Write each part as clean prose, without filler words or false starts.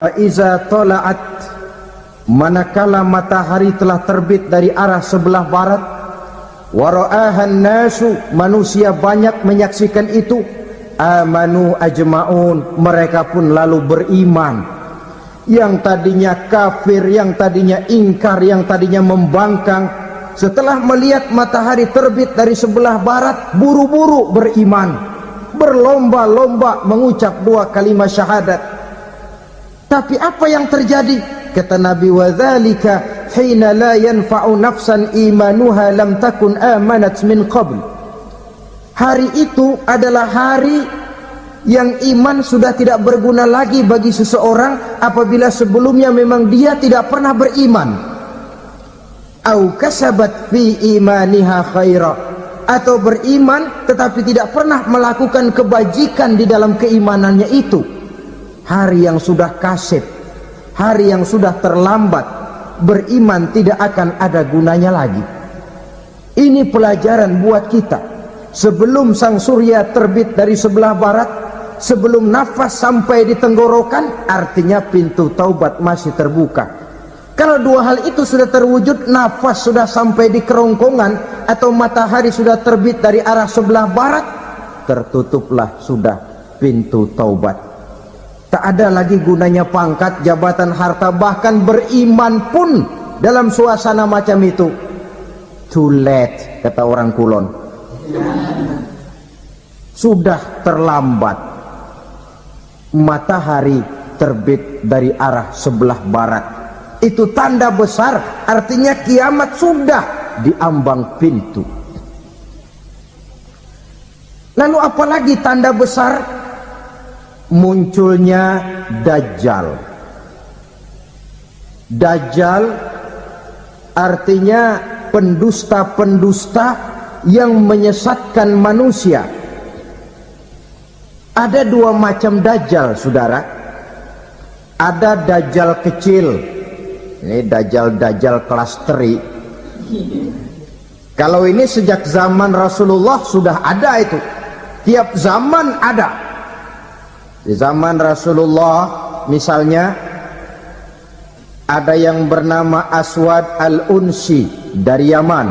Iza tola'at, manakala matahari telah terbit dari arah sebelah barat, wara'ahan nasu, manusia banyak menyaksikan itu, amanu ajma'un, mereka pun lalu beriman. Yang tadinya kafir, yang tadinya ingkar, yang tadinya membangkang, setelah melihat matahari terbit dari sebelah barat, buru-buru beriman, berlomba-lomba mengucap dua kalimat syahadat. Tapi apa yang terjadi? Kata Nabi, wadzalika hina la yanfa'u nafsan imanuha lam takun amanat min qabl. Hari itu adalah hari yang iman sudah tidak berguna lagi bagi seseorang apabila sebelumnya memang dia tidak pernah beriman. Au kasabat fi imaniha khaira, atau beriman tetapi tidak pernah melakukan kebajikan di dalam keimanannya itu. Hari yang sudah kasib, hari yang sudah terlambat, beriman tidak akan ada gunanya lagi. Ini pelajaran buat kita. Sebelum sang surya terbit dari sebelah barat, sebelum nafas sampai di tenggorokan, artinya pintu taubat masih terbuka. Kalau dua hal itu sudah terwujud, nafas sudah sampai di kerongkongan, atau matahari sudah terbit dari arah sebelah barat, tertutuplah sudah pintu taubat. Tak ada lagi gunanya pangkat, jabatan, harta, bahkan beriman pun dalam suasana macam itu too late, kata orang Kulon. Sudah terlambat. Matahari terbit dari arah sebelah barat, itu tanda besar, artinya kiamat sudah di ambang pintu. Lalu apalagi tanda besar? Munculnya Dajjal. Dajjal artinya pendusta-pendusta yang menyesatkan manusia. Ada dua macam Dajjal, saudara. Ada Dajjal kecil, ini Dajjal kelas teri. Kalau ini sejak zaman Rasulullah sudah ada itu. Tiap zaman ada. Di zaman Rasulullah misalnya ada yang bernama Aswad al-Unsi dari Yaman,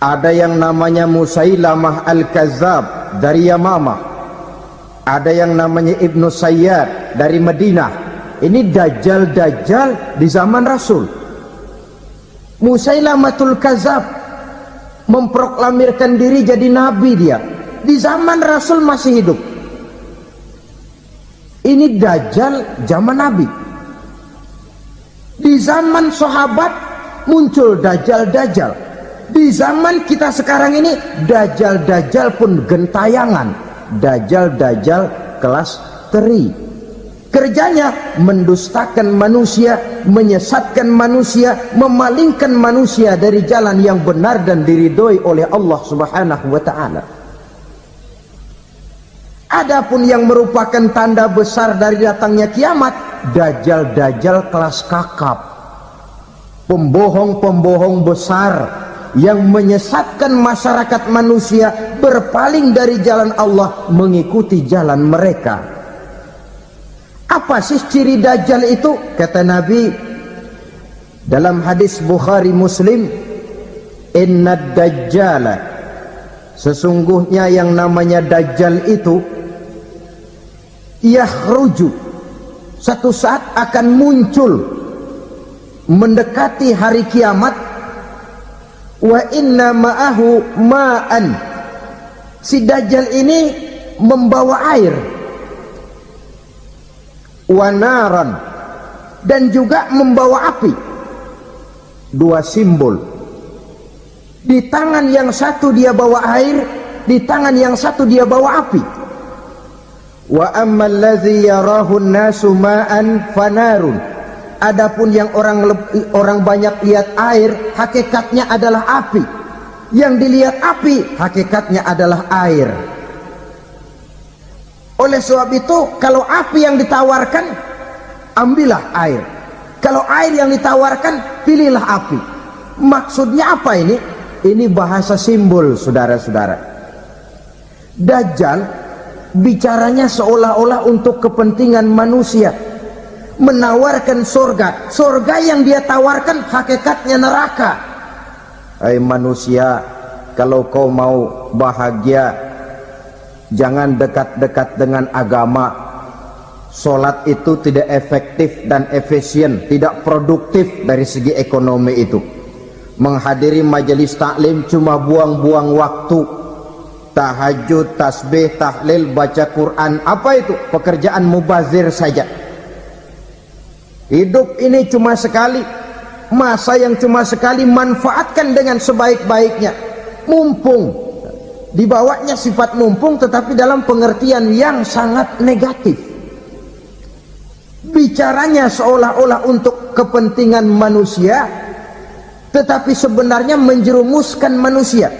ada yang namanya Musailamah al-Kazzab dari Yamamah, ada yang namanya Ibnu Sayyad dari Madinah. Ini Dajjal di zaman Rasul. Musailamatul Kazzab memproklamirkan diri jadi nabi, dia di zaman Rasul masih hidup. Ini Dajjal zaman Nabi. Di zaman sahabat muncul Dajjal. Di zaman kita sekarang ini Dajjal pun gentayangan. Dajjal kelas teri. Kerjanya mendustakan manusia, menyesatkan manusia, memalingkan manusia dari jalan yang benar dan diridhoi oleh Allah Subhanahu wa ta'ala. Adapun yang merupakan tanda besar dari datangnya kiamat, Dajjal kelas kakap, pembohong besar yang menyesatkan masyarakat manusia berpaling dari jalan Allah mengikuti jalan mereka. Apa sih ciri Dajjal itu? Kata Nabi dalam hadis Bukhari Muslim, innad dajjala, sesungguhnya yang namanya Dajjal itu yakhruju, satu saat akan muncul mendekati hari kiamat. Wa inna ma'ahu ma'an, si Dajjal ini membawa air, wa naran, dan juga membawa api. Dua simbol. Di tangan yang satu dia bawa air, di tangan yang satu dia bawa api. Wa ammal ladzi yarahu an-nasu ma'an fanarun, adapun yang orang banyak lihat air, hakikatnya adalah api. Yang dilihat api, hakikatnya adalah air. Oleh sebab itu, kalau api yang ditawarkan, ambillah air. Kalau air yang ditawarkan, pilihlah api. Maksudnya apa ini? Ini bahasa simbol, saudara-saudara. Dajjal bicaranya seolah-olah untuk kepentingan manusia. menawarkan surga. Surga yang dia tawarkan hakikatnya neraka. Hai manusia, kalau kau mau bahagia, jangan dekat-dekat dengan agama. Solat itu tidak efektif dan efisien, tidak produktif dari segi ekonomi itu. Menghadiri majelis taklim cuma buang-buang waktu. Tahajud, tasbih, tahlil, baca Quran, apa itu? Pekerjaan mubazir saja. Hidup ini cuma sekali, masa yang cuma sekali, manfaatkan dengan sebaik-baiknya. Mumpung, dibawanya sifat mumpung tetapi dalam pengertian yang sangat negatif. Bicaranya seolah-olah untuk kepentingan manusia, tetapi sebenarnya menjerumuskan manusia.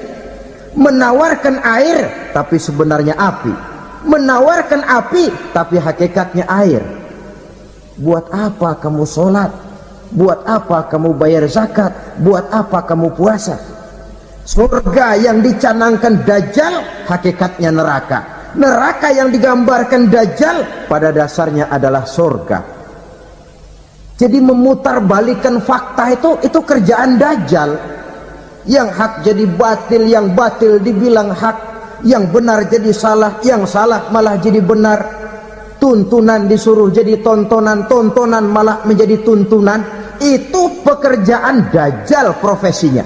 Menawarkan air tapi sebenarnya api, menawarkan api tapi hakikatnya air. Buat apa kamu sholat? Buat apa kamu bayar zakat? Buat apa kamu puasa? Surga yang dicanangkan Dajjal hakikatnya neraka. Neraka yang digambarkan Dajjal pada dasarnya adalah surga. Jadi memutarbalikkan fakta itu kerjaan Dajjal. Yang hak jadi batil, yang batil dibilang hak, yang benar jadi salah, yang salah malah jadi benar. Tuntunan disuruh jadi tontonan, tontonan malah menjadi tuntunan. Itu pekerjaan Dajjal profesinya.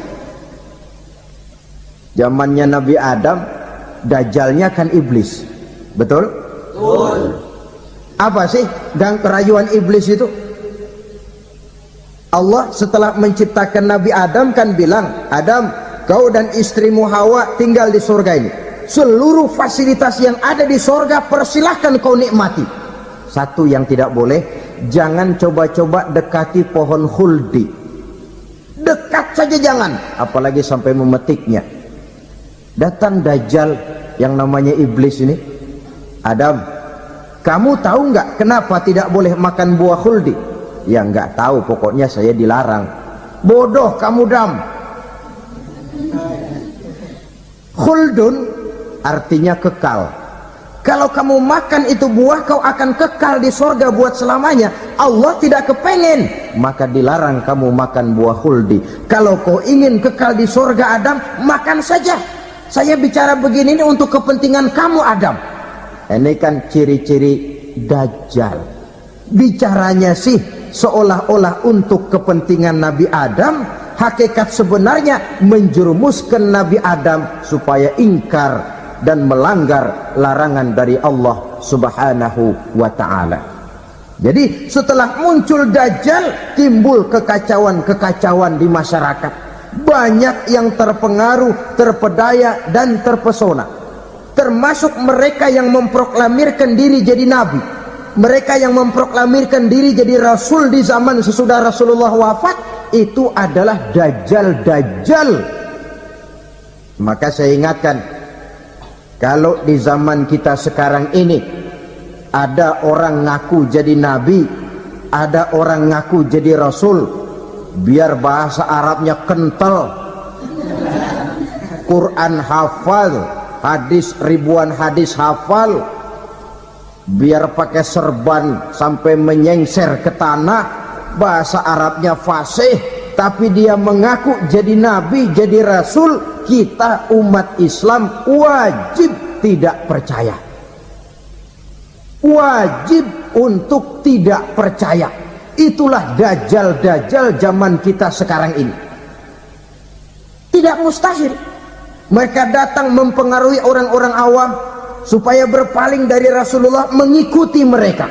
Zamannya Nabi Adam, Dajjalnya kan iblis. Betul? Betul. Apa sih gang kerayuan iblis itu? Allah setelah menciptakan Nabi Adam kan bilang, Adam, kau dan istrimu Hawa tinggal di surga ini. Seluruh fasilitas yang ada di surga persilahkan kau nikmati. Satu yang tidak boleh, jangan coba-coba dekati pohon khuldi. Dekat saja jangan, apalagi sampai memetiknya. Datang Dajjal yang namanya iblis ini. Adam, kamu tahu nggak kenapa tidak boleh makan buah khuldi? Ya nggak tahu, pokoknya saya dilarang. Bodoh kamu Dam. Khuldun artinya kekal. Kalau kamu makan itu buah, kau akan kekal di surga buat selamanya. Allah tidak kepengen, maka dilarang kamu makan buah khuldi. Kalau kau ingin kekal di surga Adam, makan saja. Saya bicara begini ini untuk kepentingan kamu Adam. Ini kan ciri-ciri Dajjal. Bicaranya sih seolah-olah untuk kepentingan Nabi Adam, hakikat sebenarnya menjerumuskan Nabi Adam supaya ingkar dan melanggar larangan dari Allah Subhanahu wa ta'ala. Jadi setelah muncul Dajjal, timbul kekacauan-kekacauan di masyarakat. Banyak yang terpengaruh, terpedaya dan terpesona. Termasuk mereka yang memproklamirkan diri jadi nabi, mereka yang memproklamirkan diri jadi rasul di zaman sesudah Rasulullah wafat. Itu adalah Dajjal-Dajjal. Maka saya ingatkan, kalau di zaman kita sekarang ini ada orang ngaku jadi nabi, ada orang ngaku jadi rasul, biar bahasa Arabnya kental, Quran hafal, hadis ribuan hadis hafal, biar pakai serban sampai menyengser ke tanah, bahasa Arabnya fasih, tapi dia mengaku jadi nabi, jadi rasul. Kita umat Islam wajib tidak percaya, wajib untuk tidak percaya. Itulah Dajjal-Dajjal zaman kita sekarang ini. Tidak mustahil mereka datang mempengaruhi orang-orang awam supaya berpaling dari Rasulullah, mengikuti mereka.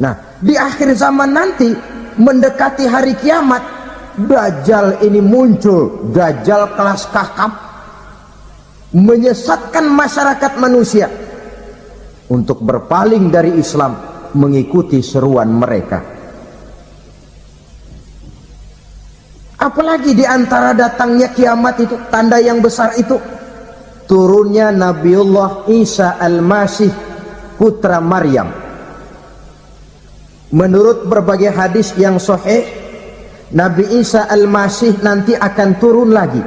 Nah, di akhir zaman nanti, mendekati hari kiamat, Dajjal ini muncul. Dajjal kelas kakap, menyesatkan masyarakat manusia untuk berpaling dari Islam, mengikuti seruan mereka. Apalagi di antara datangnya kiamat itu, tanda yang besar itu, turunnya Nabiullah Isa Al-Masih, putra Maryam. Menurut berbagai hadis yang sahih, Nabi Isa Al-Masih nanti akan turun lagi,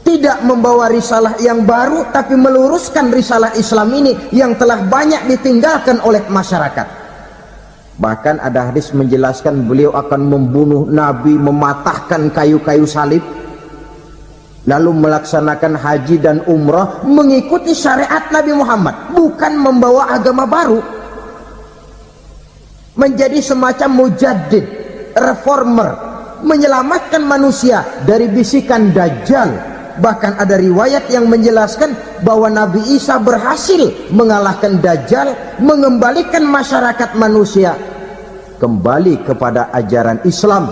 tidak membawa risalah yang baru, tapi meluruskan risalah Islam ini yang telah banyak ditinggalkan oleh masyarakat. Bahkan ada hadis menjelaskan beliau akan membunuh Nabi, mematahkan kayu-kayu salib, lalu melaksanakan haji dan umrah mengikuti syariat Nabi Muhammad, bukan membawa agama baru, menjadi semacam mujaddid, reformer, menyelamatkan manusia dari bisikan Dajjal. Bahkan ada riwayat yang menjelaskan bahwa Nabi Isa berhasil mengalahkan Dajjal, mengembalikan masyarakat manusia kembali kepada ajaran Islam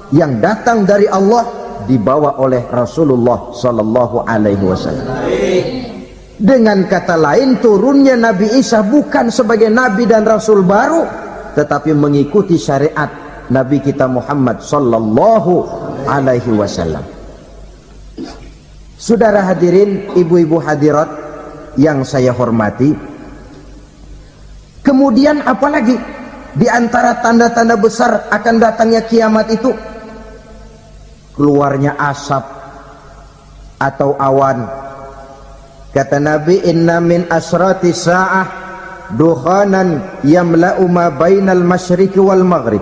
yang datang dari Allah, dibawa oleh Rasulullah sallallahu alaihi wasallam. Dengan kata lain, turunnya Nabi Isa bukan sebagai nabi dan rasul baru, tetapi mengikuti syariat Nabi kita Muhammad sallallahu alaihi wasallam. Saudara hadirin, ibu-ibu hadirat yang saya hormati, kemudian apalagi di antara tanda-tanda besar akan datangnya kiamat itu? Keluarnya asap atau awan. Kata Nabi, inna min asrati sa'ah dukhanan yamla'u ma bainal masyriqi wal maghrib.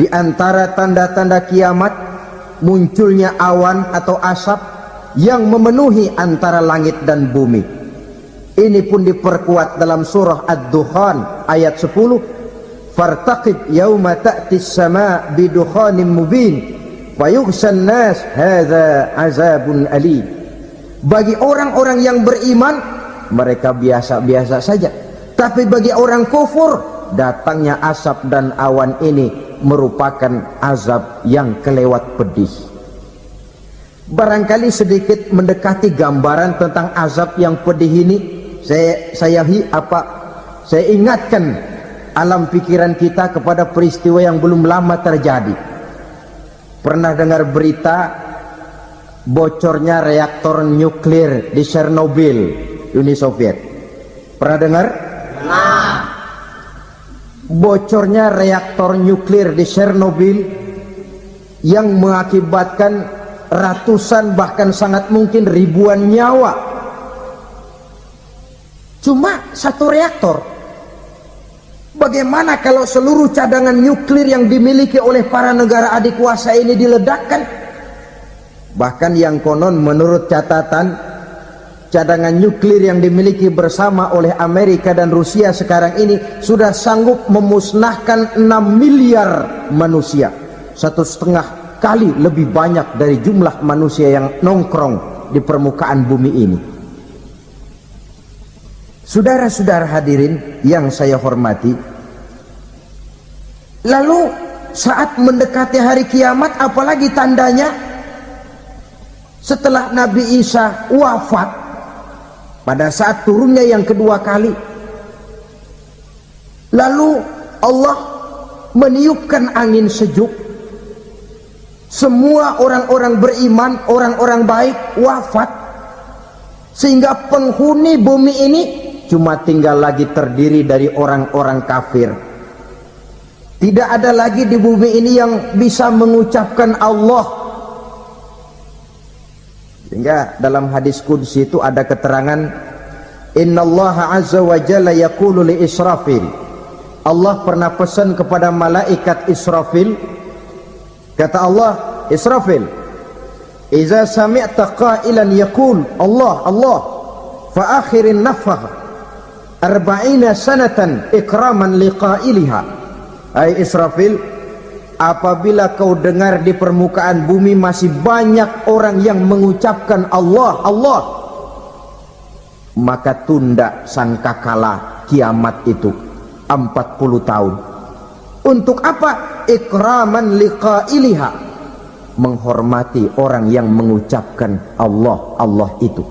Di antara tanda-tanda kiamat munculnya awan atau asap yang memenuhi antara langit dan bumi. Ini pun diperkuat dalam surah Ad-Dukhan ayat 10, fartaqib yauma ta'tis sama' bidukhanin mubin fayughshan nas hadza azabun alim. Bagi orang-orang yang beriman, mereka biasa-biasa saja, tapi bagi orang kufur, datangnya asap dan awan ini merupakan azab yang kelewat pedih. Barangkali sedikit mendekati gambaran tentang azab yang pedih ini, saya ingatkan alam pikiran kita kepada peristiwa yang belum lama terjadi. Pernah dengar berita bocornya reaktor nuklir di Chernobyl, Uni Soviet? Pernah dengar? Nah, bocornya reaktor nuklir di Chernobyl yang mengakibatkan ratusan bahkan sangat mungkin ribuan nyawa. Cuma satu reaktor. Bagaimana kalau seluruh cadangan nuklir yang dimiliki oleh para negara adik kuasa ini diledakkan? Bahkan yang konon menurut catatan, cadangan nuklir yang dimiliki bersama oleh Amerika dan Rusia sekarang ini sudah sanggup memusnahkan 6 miliar manusia, 1,5 kali lebih banyak dari jumlah manusia yang nongkrong di permukaan bumi ini. Saudara-saudara hadirin yang saya hormati, lalu saat mendekati hari kiamat, apalagi tandanya? Setelah Nabi Isa wafat, pada saat turunnya yang kedua kali, lalu Allah meniupkan angin sejuk. Semua orang-orang beriman, orang-orang baik wafat, sehingga penghuni bumi ini cuma tinggal lagi terdiri dari orang-orang kafir. Tidak ada lagi di bumi ini yang bisa mengucapkan Allah. Sehingga dalam hadis qudsi itu ada keterangan, innallaha azza wa jalla yaqulu li Israfil. Allah pernah pesan kepada malaikat Israfil, kata Allah, Israfil, iza sami'ta qailan yaqul Allah Allah fa akhirin nafakh 40 sanatan ikraman liqailiha. Hai Israfil, apabila kau dengar di permukaan bumi masih banyak orang yang mengucapkan Allah Allah, maka tunda sangkakala kiamat itu 40 tahun. Untuk apa? Ikraman liqailiha, menghormati orang yang mengucapkan Allah Allah itu.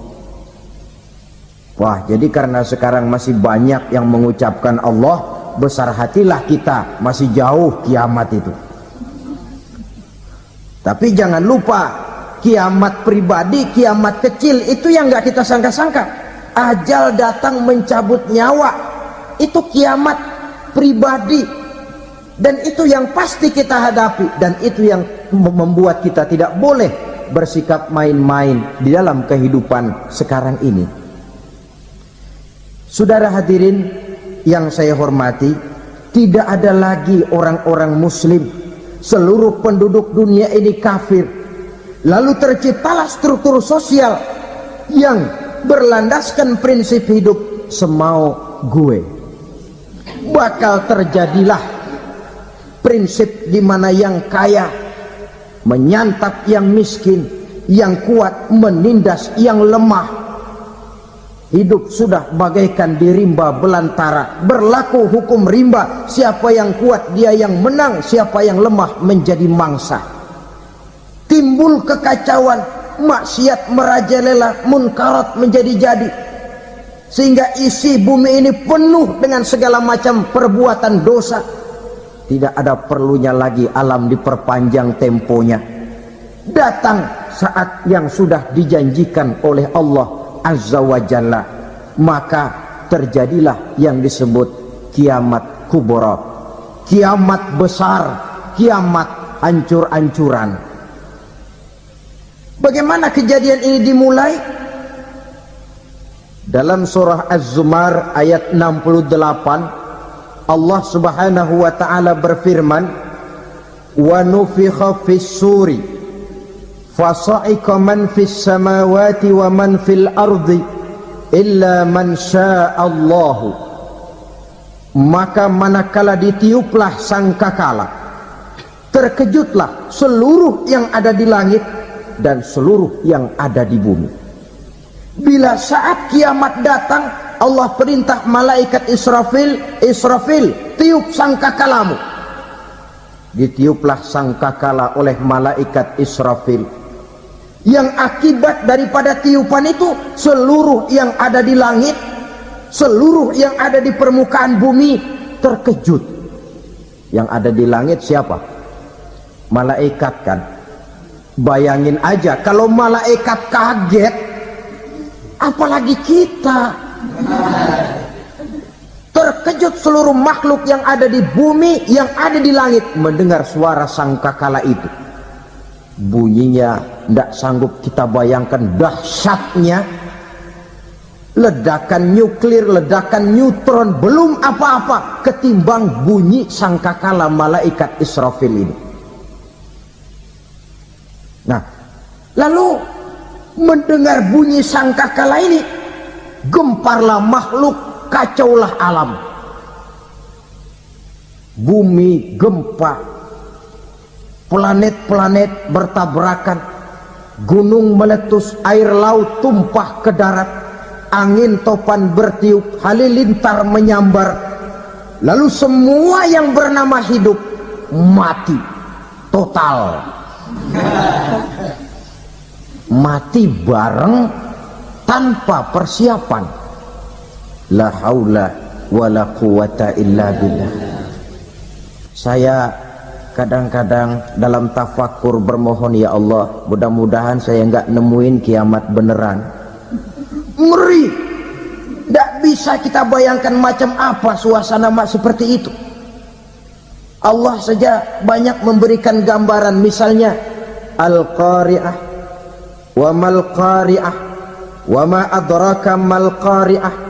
Wah, jadi karena sekarang masih banyak yang mengucapkan Allah, besar hatilah kita, masih jauh kiamat itu. Tapi jangan lupa, kiamat pribadi, kiamat kecil itu yang nggak kita sangka-sangka. Ajal datang mencabut nyawa, itu kiamat pribadi, dan itu yang pasti kita hadapi, dan itu yang membuat kita tidak boleh bersikap main-main di dalam kehidupan sekarang ini. Saudara hadirin yang saya hormati, Tidak ada lagi orang-orang muslim. Seluruh penduduk dunia ini kafir. Lalu terciptalah struktur sosial yang berlandaskan prinsip hidup semau gue. Bakal terjadilah prinsip di mana yang kaya menyantap yang miskin, yang kuat menindas yang lemah. Hidup sudah bagaikan di rimba belantara. Berlaku hukum rimba. Siapa yang kuat dia yang menang, siapa yang lemah menjadi mangsa. Timbul kekacauan, maksiat merajalela, munkarat menjadi-jadi, sehingga isi bumi ini penuh dengan segala macam perbuatan dosa. Tidak ada perlunya lagi alam diperpanjang temponya. Datang saat yang sudah dijanjikan oleh Allah Azza wa Jalla, maka terjadilah yang disebut kiamat kubra, kiamat besar, kiamat hancur-hancuran. Bagaimana kejadian ini dimulai? Dalam surah Az-Zumar ayat 68, Allah Subhanahu wa taala berfirman, "Wa nufikha fis-suri fasa'iqa man fis samawati wa man fil ardi illa man sya'allahu." Maka manakala ditiuplah sangkakala, terkejutlah seluruh yang ada di langit dan seluruh yang ada di bumi. Bila saat kiamat datang, Allah perintah malaikat Israfil, "Israfil, tiup sangkakalamu." Ditiuplah sangkakala oleh malaikat Israfil. Yang akibat daripada tiupan itu, seluruh yang ada di langit, seluruh yang ada di permukaan bumi terkejut. Yang ada di langit siapa? Malaikat kan. Bayangin aja kalau malaikat kaget, apalagi kita. Terkejut seluruh makhluk yang ada di bumi, yang ada di langit mendengar suara sangkakala itu. Bunyinya tidak sanggup kita bayangkan dahsyatnya. Ledakan nuklir, ledakan neutron, belum apa-apa ketimbang bunyi sangkakala malaikat Israfil ini. Nah, lalu mendengar bunyi sangkakala ini, gemparlah makhluk, kacaulah alam. Bumi gempa, planet-planet bertabrakan, gunung meletus, air laut tumpah ke darat, angin topan bertiup, halilintar menyambar. Lalu semua yang bernama hidup mati total. Mati bareng tanpa persiapan. La haula wala quwata illa billah. Saya kadang-kadang dalam tafakur bermohon, ya Allah, mudah-mudahan saya enggak nemuin kiamat beneran. Ngeri. Tidak bisa kita bayangkan macam apa suasana seperti itu. Allah saja banyak memberikan gambaran, misalnya Al-Qari'ah, wa mal qari'ah, wa ma adraka mal qari'ah.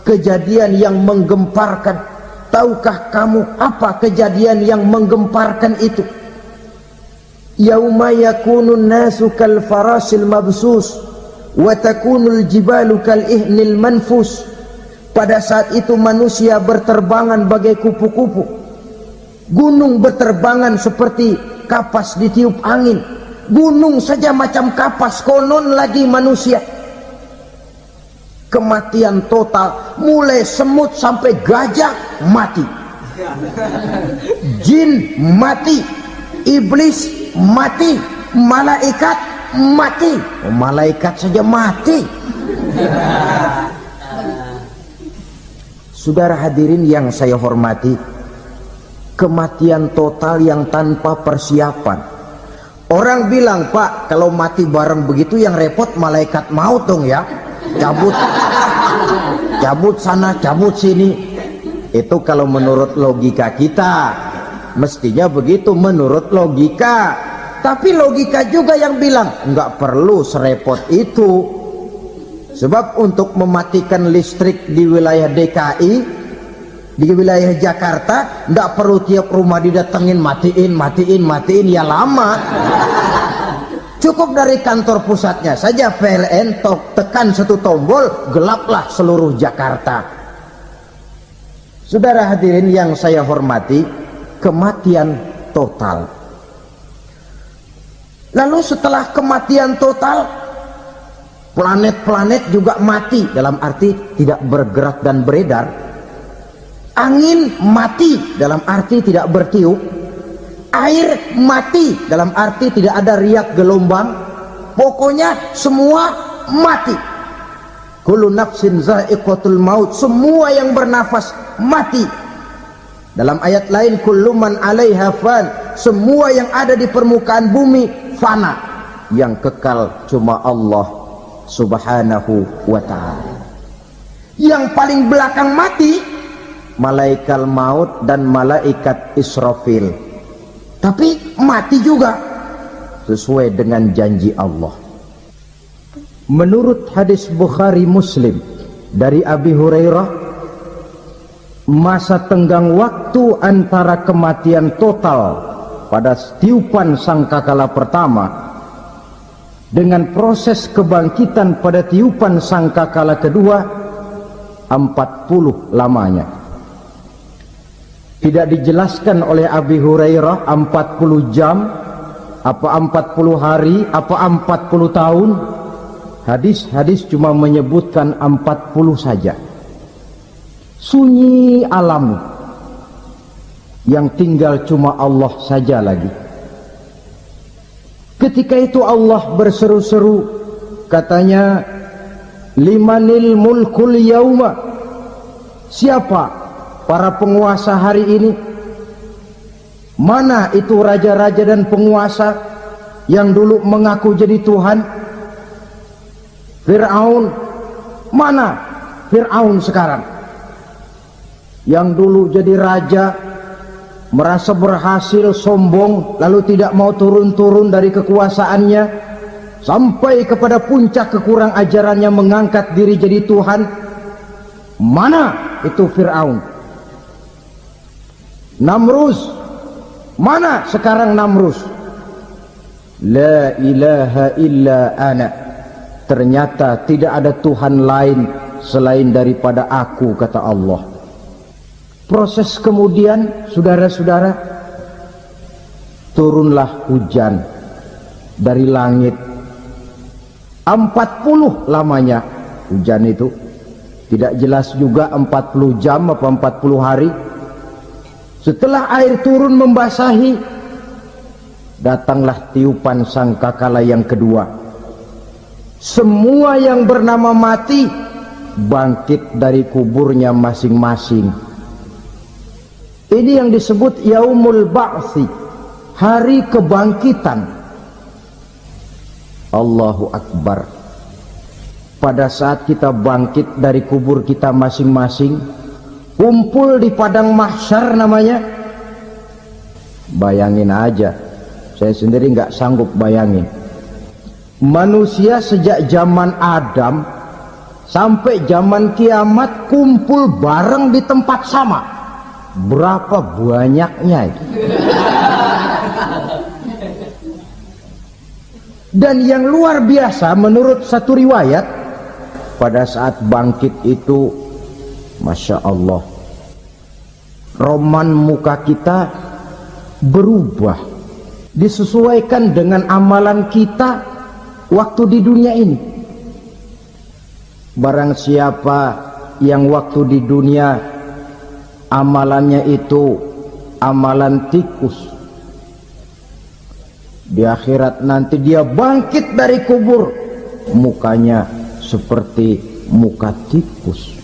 Kejadian yang menggemparkan. Tahukah kamu apa kejadian yang menggemparkan itu? Yauma yakunun nasu kal farasil mabsus wa takunul jibalu kal ihnil manfus. Pada saat itu manusia berterbangan bagai kupu-kupu, gunung berterbangan seperti kapas ditiup angin. Gunung saja macam kapas, konon lagi manusia. Kematian total, mulai semut sampai gajah mati, jin mati, iblis mati, malaikat mati. Oh, malaikat saja mati. Saudara hadirin yang saya hormati, kematian total yang tanpa persiapan. Orang bilang, Pak, kalau mati bareng begitu yang repot malaikat maut dong ya. Cabut sana, cabut sini. Itu kalau menurut logika kita, mestinya begitu menurut logika. Tapi logika juga yang bilang nggak perlu serepot itu. Sebab untuk mematikan listrik di wilayah DKI Di wilayah Jakarta ndak perlu tiap rumah didatengin matiin ya lama. Cukup dari kantor pusatnya saja PLN tekan satu tombol, gelaplah seluruh Jakarta. Saudara hadirin yang saya hormati, kematian total. Lalu setelah kematian total, planet-planet juga mati, dalam arti tidak bergerak dan beredar. Angin mati, dalam arti tidak bertiup. Air mati, dalam arti tidak ada riak gelombang. Pokoknya semua mati. Kullu nafsin za'iqatul maut, semua yang bernafas mati. Dalam ayat lain, kullu man 'alaiha fan, semua yang ada di permukaan bumi fana, yang kekal cuma Allah Subhanahu wa ta'ala. Yang paling belakang mati malaikat maut dan malaikat Israfil, tapi mati juga sesuai dengan janji Allah. Menurut hadis Bukhari Muslim dari Abi Hurairah, masa tenggang waktu antara kematian total pada tiupan sangkakala pertama dengan proses kebangkitan pada tiupan sangkakala kedua 40 lamanya. Tidak dijelaskan oleh Abi Hurairah 40 jam, apa 40 hari, apa 40 tahun. Hadis-hadis cuma menyebutkan 40 saja. Sunyi alam, yang tinggal cuma Allah saja lagi. Ketika itu Allah berseru-seru, katanya, limanil mulkul yauma, siapa para penguasa hari ini? Mana itu raja-raja dan penguasa yang dulu mengaku jadi Tuhan? Fir'aun, mana Fir'aun sekarang? Yang dulu jadi raja, merasa berhasil, sombong, lalu tidak mau turun-turun dari kekuasaannya, sampai kepada puncak kekurang ajarannya mengangkat diri jadi Tuhan. Mana itu Fir'aun? Namrus, mana sekarang Namrus? La ilaha illa ana, ternyata tidak ada Tuhan lain selain daripada aku, kata Allah. Proses kemudian, saudara-saudara, turunlah hujan dari langit. 40 lamanya hujan itu. Tidak jelas juga 40 jam apa 40 hari. Setelah air turun membasahi, datanglah tiupan sangkakala yang kedua. Semua yang bernama mati bangkit dari kuburnya masing-masing. Ini yang disebut Yaumul Ba'thi, hari kebangkitan. Allahu Akbar. Pada saat kita bangkit dari kubur kita masing-masing, kumpul di padang mahsyar namanya. Bayangin aja, saya sendiri nggak sanggup bayangin. Manusia sejak zaman Adam sampai zaman kiamat kumpul bareng di tempat sama. Berapa banyaknya itu? Dan yang luar biasa, menurut satu riwayat, pada saat bangkit itu, Masya Allah, roman muka kita berubah, disesuaikan dengan amalan kita waktu di dunia ini. Barang siapa yang waktu di dunia amalannya itu amalan tikus, di akhirat nanti dia bangkit dari kubur, mukanya seperti muka tikus.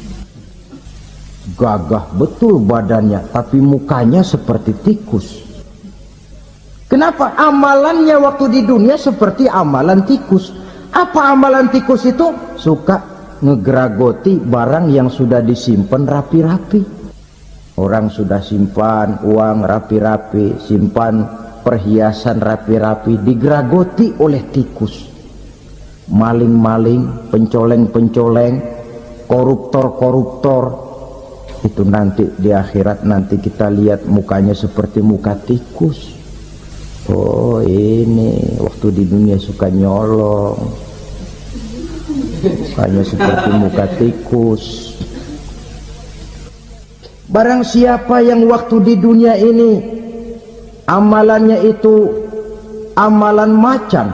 Gagah betul badannya, tapi mukanya seperti tikus. Kenapa? Amalannya waktu di dunia seperti amalan tikus. Apa amalan tikus itu? Suka ngegragoti barang yang sudah disimpan rapi-rapi. Orang sudah simpan uang rapi-rapi, simpan perhiasan rapi-rapi, digragoti oleh tikus. Maling-maling, pencoleng-pencoleng, koruptor-koruptor, Itu nanti di akhirat nanti kita lihat mukanya seperti muka tikus. Oh ini waktu di dunia suka nyolong, mukanya seperti muka tikus. Barang siapa yang waktu di dunia ini amalannya itu amalan macan,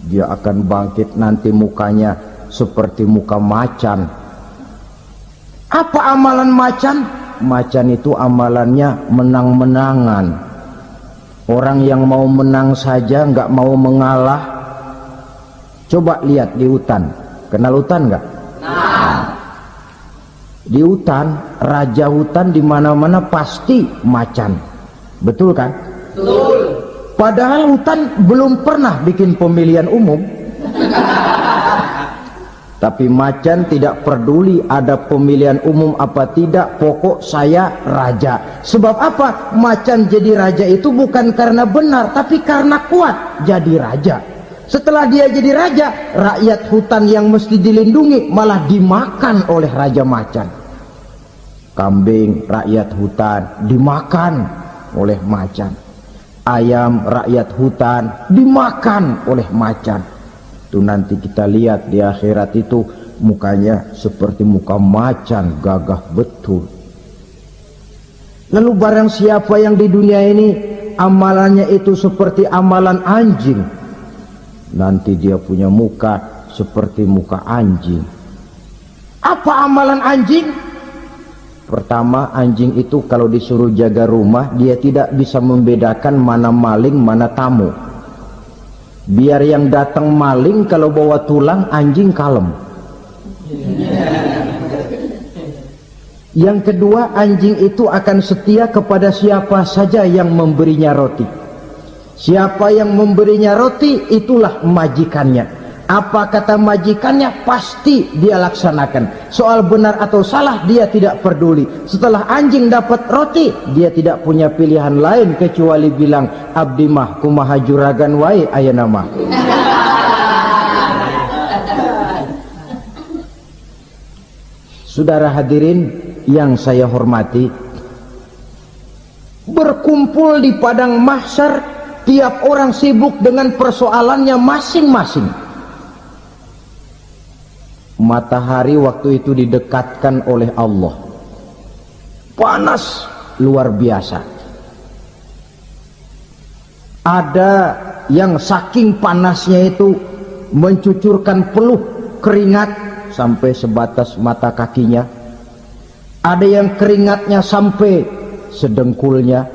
dia akan bangkit nanti mukanya seperti muka macan. Apa amalan macan? Macan itu amalannya menang-menangan. Orang yang mau menang saja nggak mau mengalah. Coba lihat di hutan. Kenal hutan nggak? Nah. Di hutan, raja hutan di mana-mana pasti macan. Betul kan? Betul. Padahal hutan belum pernah bikin pemilihan umum. Tapi macan tidak peduli ada pemilihan umum apa tidak, pokok saya raja. Sebab apa? Macan jadi raja itu bukan karena benar, tapi karena kuat jadi raja. Setelah dia jadi raja, rakyat hutan yang mesti dilindungi malah dimakan oleh raja macan. Kambing rakyat hutan dimakan oleh macan. Ayam rakyat hutan dimakan oleh macan. Itu nanti kita lihat di akhirat itu mukanya seperti muka macan, gagah betul. Lalu barang siapa yang di dunia ini amalannya itu seperti amalan anjing, nanti dia punya muka seperti muka anjing. Apa amalan anjing? Pertama, anjing itu kalau disuruh jaga rumah dia tidak bisa membedakan mana maling mana tamu. Biar yang datang maling kalau bawa tulang, anjing kalem. Yang kedua, anjing itu akan setia kepada siapa saja yang memberinya roti. Siapa yang memberinya roti, itulah majikannya. Apa kata majikannya, pasti dia laksanakan. Soal benar atau salah dia tidak peduli. Setelah anjing dapat roti, dia tidak punya pilihan lain kecuali bilang, abdi mah kumaha juragan wae ayeuna mah. Saudara hadirin yang saya hormati, berkumpul di padang mahsyar, tiap orang sibuk dengan persoalannya masing-masing. Matahari waktu itu didekatkan oleh Allah, panas luar biasa. Ada yang saking panasnya itu mencucurkan peluh keringat sampai sebatas mata kakinya. Ada yang keringatnya sampai sedengkulnya,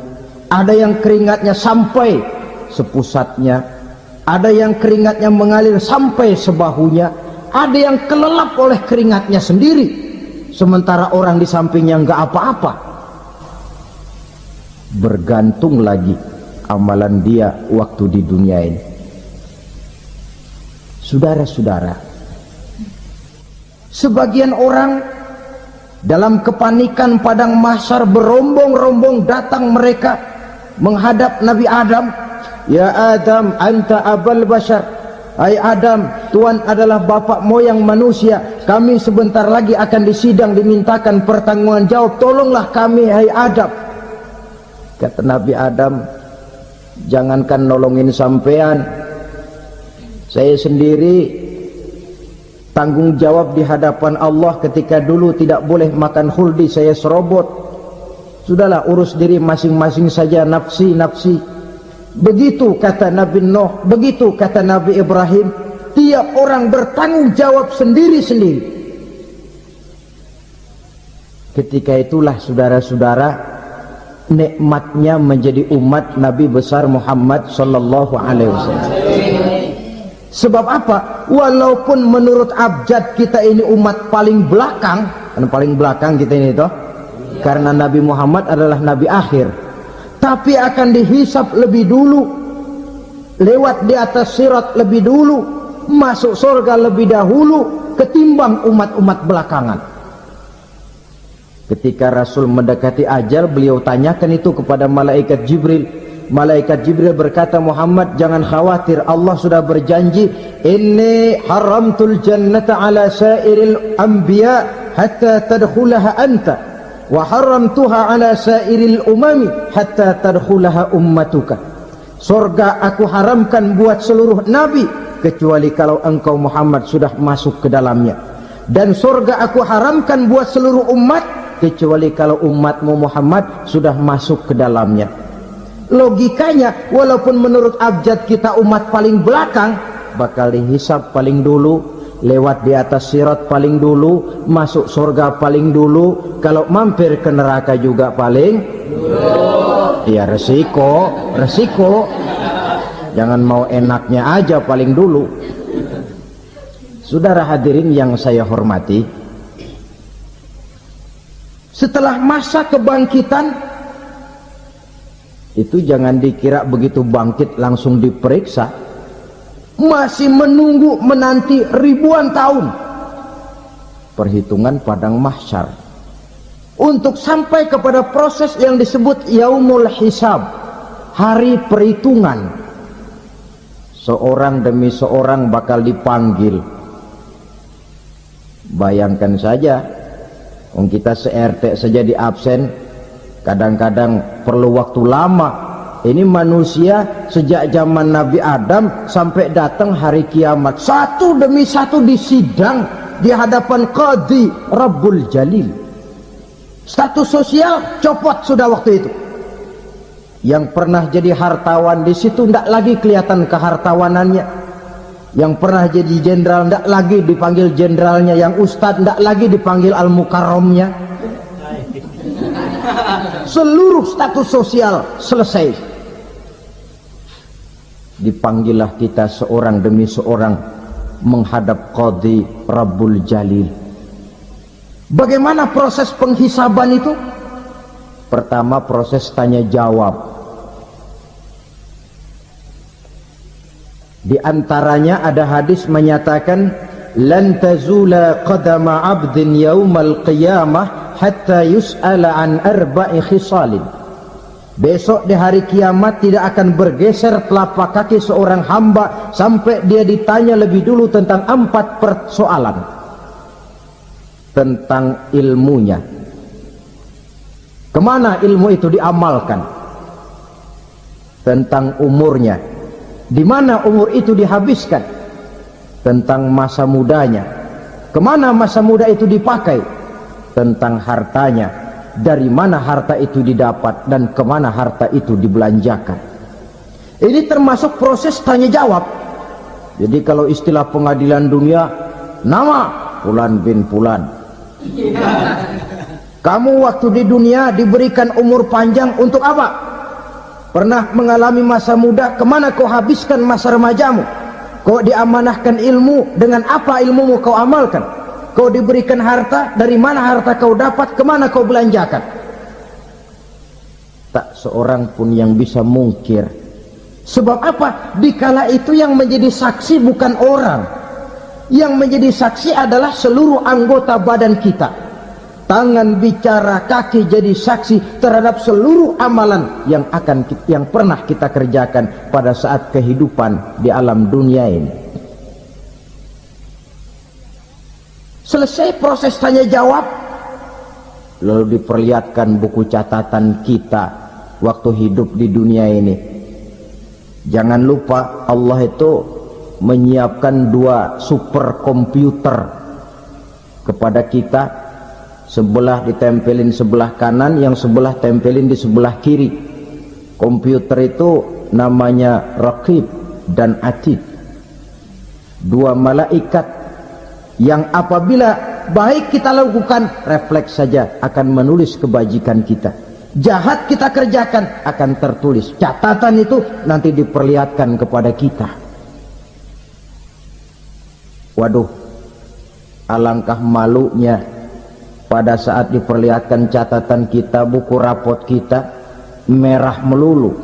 ada yang keringatnya sampai sepusatnya, ada yang keringatnya mengalir sampai sebahunya. Ada yang kelelap oleh keringatnya sendiri, sementara orang di sampingnya nggak apa-apa. Bergantung lagi amalan dia waktu di dunia ini. Saudara-saudara, sebagian orang dalam kepanikan padang mahsyar berombong-rombong datang mereka menghadap Nabi Adam. Ya Adam, anta abal bashar. Hai Adam, Tuhan adalah bapak moyang manusia. Kami sebentar lagi akan disidang, dimintakan pertanggungan jawab. Tolonglah kami, hai Adam. Kata Nabi Adam, jangankan nolongin sampean, saya sendiri tanggung jawab di hadapan Allah. Ketika dulu tidak boleh makan khuldi, saya serobot. Sudahlah, urus diri masing-masing saja, nafsi. Begitu kata Nabi Nuh, begitu kata Nabi Ibrahim. Tiap orang bertanggung jawab sendiri-sendiri. Ketika itulah saudara-saudara, nikmatnya menjadi umat Nabi besar Muhammad sallallahu alaihi wasallam. Sebab apa? Walaupun menurut abjad kita ini umat paling belakang, kan paling belakang kita ini toh, karena Nabi Muhammad adalah Nabi akhir. Tapi akan dihisap lebih dulu, lewat di atas sirat lebih dulu, masuk surga lebih dahulu ketimbang umat-umat belakangan. Ketika Rasul mendekati ajal, beliau tanyakan itu kepada malaikat Jibril. Malaikat Jibril berkata, Muhammad jangan khawatir, Allah sudah berjanji, inni haramtul jannata ala sairil anbiya hatta tadkhulaha anta wa haramtuha ala sairil umami hatta tadkhulaha ummatuka. Surga aku haramkan buat seluruh nabi kecuali kalau engkau Muhammad sudah masuk ke dalamnya, dan surga aku haramkan buat seluruh umat kecuali kalau umatmu Muhammad sudah masuk ke dalamnya. Logikanya, walaupun menurut abjad kita umat paling belakang, bakal dihisab paling dulu, lewat di atas sirat paling dulu, masuk surga paling dulu, kalau mampir ke neraka juga paling dulu. Ya resiko. Jangan mau enaknya aja paling dulu. Saudara hadirin yang saya hormati, setelah masa kebangkitan itu jangan dikira begitu bangkit langsung diperiksa, masih menunggu menanti ribuan tahun perhitungan padang mahsyar untuk sampai kepada proses yang disebut yaumul hisab, hari perhitungan. Seorang demi seorang bakal dipanggil. Bayangkan saja, kita se-RT saja di absen, kadang-kadang perlu waktu lama. Ini manusia sejak zaman Nabi Adam sampai datang hari kiamat, satu demi satu disidang di hadapan Qadhi Rabbul Jalil. Status sosial copot sudah waktu itu. Yang pernah jadi hartawan di situ tidak lagi kelihatan kehartawanannya. Yang pernah jadi jenderal tidak lagi dipanggil jenderalnya. Yang ustadz tidak lagi dipanggil al-mukarramnya. Seluruh status sosial selesai. Dipanggillah kita seorang demi seorang menghadap Qadhi Rabbul Jalil. Bagaimana proses penghisaban itu? Pertama, proses tanya jawab. Di antaranya ada hadis menyatakan, lan tazula qadama 'abdin yaumal qiyamah hatta yus'ala an arba'i khisalin. Besok di hari kiamat tidak akan bergeser telapak kaki seorang hamba sampai dia ditanya lebih dulu tentang 4 persoalan. Tentang ilmunya, kemana ilmu itu diamalkan. Tentang umurnya, di mana umur itu dihabiskan. Tentang masa mudanya, kemana masa muda itu dipakai. Tentang hartanya, dari mana harta itu didapat dan kemana harta itu dibelanjakan. Ini termasuk proses tanya jawab. Jadi kalau istilah pengadilan dunia, nama Fulan bin Fulan. Kamu waktu di dunia diberikan umur panjang untuk apa? Pernah mengalami masa muda, kemana kau habiskan masa remajamu? Kau diamanahkan ilmu, dengan apa ilmumu kau amalkan? Kau diberikan harta, dari mana harta kau dapat, kemana kau belanjakan? Tak seorang pun yang bisa mungkir. Sebab apa? Dikala itu yang menjadi saksi bukan orang. Yang menjadi saksi adalah seluruh anggota badan kita. Tangan bicara, kaki jadi saksi terhadap seluruh amalan yang pernah kita kerjakan pada saat kehidupan di alam dunia ini. Selesai proses tanya jawab, lalu diperlihatkan buku catatan kita waktu hidup di dunia ini. Jangan lupa, Allah itu menyiapkan 2 superkomputer kepada kita. Sebelah ditempelin sebelah kanan, yang sebelah tempelin di sebelah kiri. Komputer itu namanya Raqib dan Atid. 2 malaikat yang apabila baik kita lakukan, refleks saja akan menulis kebajikan kita. Jahat kita kerjakan, akan tertulis. Catatan itu nanti diperlihatkan kepada kita. Waduh, alangkah malunya pada saat diperlihatkan catatan kita, buku rapot kita merah melulu.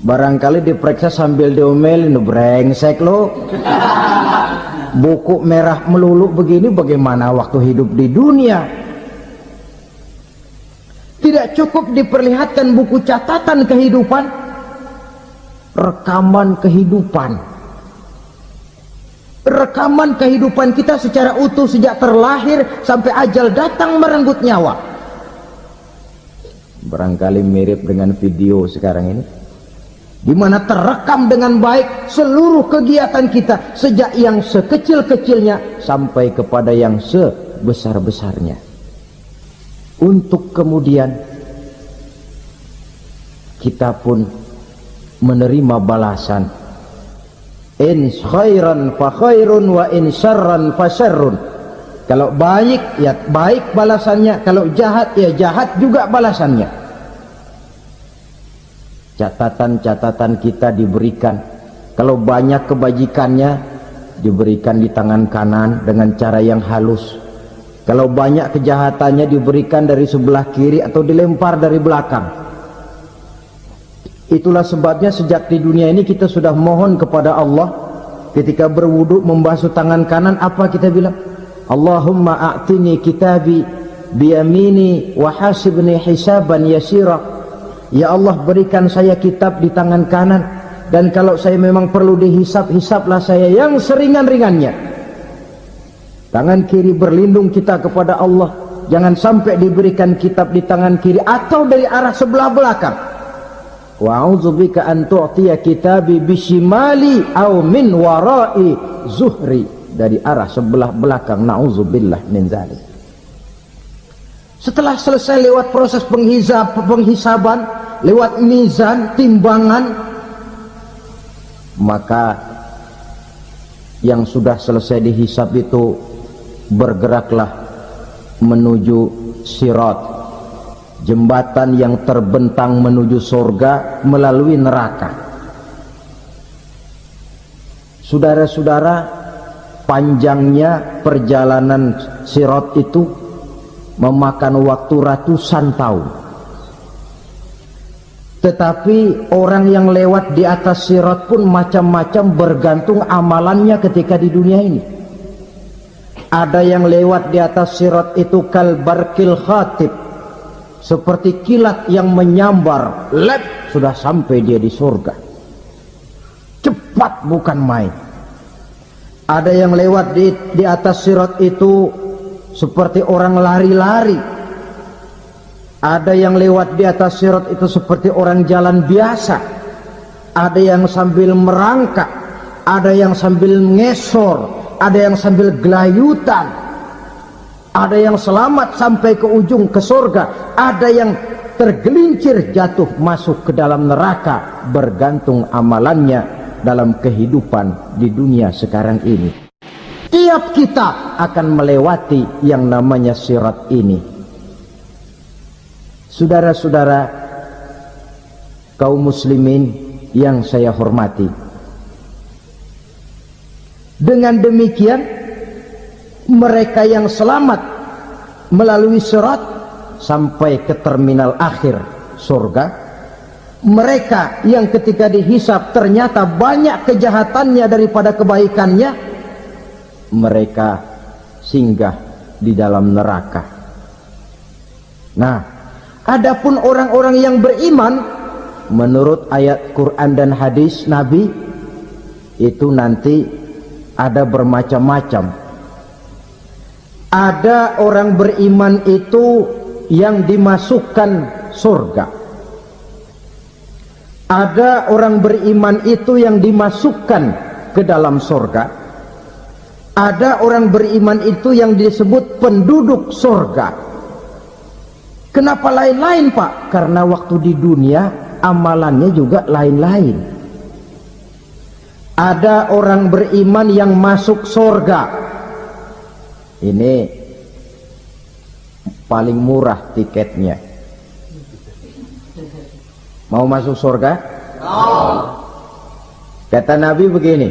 Barangkali diperiksa sambil diomelin, brengsek lo. Buku merah melulu begini, bagaimana waktu hidup di dunia? Tidak cukup diperlihatkan buku catatan kehidupan, rekaman kehidupan. rekaman kehidupan kita secara utuh sejak terlahir sampai ajal datang merenggut nyawa. Barangkali mirip dengan video sekarang ini, di mana terekam dengan baik seluruh kegiatan kita sejak yang sekecil-kecilnya sampai kepada yang sebesar-besarnya, untuk kemudian kita pun menerima balasan. In khairan fa khairun wa in syarran fa syarrun. Kalau baik ya baik balasannya, kalau jahat ya jahat juga balasannya. Catatan-catatan kita diberikan. Kalau banyak kebajikannya diberikan di tangan kanan dengan cara yang halus. Kalau banyak kejahatannya diberikan dari sebelah kiri atau dilempar dari belakang. Itulah sebabnya sejak di dunia ini kita sudah mohon kepada Allah. Ketika berwudu membasuh tangan kanan, apa kita bilang? Allahumma a'tini kitabi biyamini wa hasibni hisaban yasira. Ya Allah, berikan saya kitab di tangan kanan, dan kalau saya memang perlu dihisab, hisablah saya yang seringan-ringannya. Tangan kiri berlindung kita kepada Allah, jangan sampai diberikan kitab di tangan kiri atau dari arah sebelah belakang. Wa a'udzubika an tu'tiya kitabi bishimali aw min wara'i zuhri, dari arah sebelah belakang. Na'udzubillah min dzalik. Setelah selesai lewat proses penghisaban, lewat mizan, timbangan, maka yang sudah selesai dihisab itu bergeraklah menuju sirat, jembatan yang terbentang menuju surga melalui neraka. Saudara-saudara, panjangnya perjalanan sirat itu memakan waktu ratusan tahun. Tetapi orang yang lewat di atas sirat pun macam-macam, bergantung amalannya ketika di dunia ini. Ada yang lewat di atas sirat itu kal barqil khatib, seperti kilat yang menyambar, lep, sudah sampai dia di surga. Cepat bukan main. Ada yang lewat di atas sirat itu seperti orang lari-lari. Ada yang lewat di atas sirat itu seperti orang jalan biasa. Ada yang sambil merangkak, ada yang sambil ngesor, ada yang sambil gelayutan. Ada yang selamat sampai ke ujung ke surga, ada yang tergelincir jatuh masuk ke dalam neraka, bergantung amalannya dalam kehidupan di dunia sekarang ini. Tiap kita akan melewati yang namanya sirat ini. Saudara-saudara kaum muslimin yang saya hormati, dengan demikian mereka yang selamat melalui sirat sampai ke terminal akhir surga, mereka yang ketika dihisab ternyata banyak kejahatannya daripada kebaikannya, mereka singgah di dalam neraka. Nah, adapun orang-orang yang beriman menurut ayat Quran dan hadis Nabi itu nanti ada bermacam-macam. Ada orang beriman itu yang dimasukkan surga. Ada orang beriman itu yang dimasukkan ke dalam surga. Ada orang beriman itu yang disebut penduduk surga. Kenapa lain-lain, Pak? Karena waktu di dunia amalannya juga lain-lain. Ada orang beriman yang masuk surga. Ini paling murah tiketnya. Mau masuk surga? Kata Nabi begini,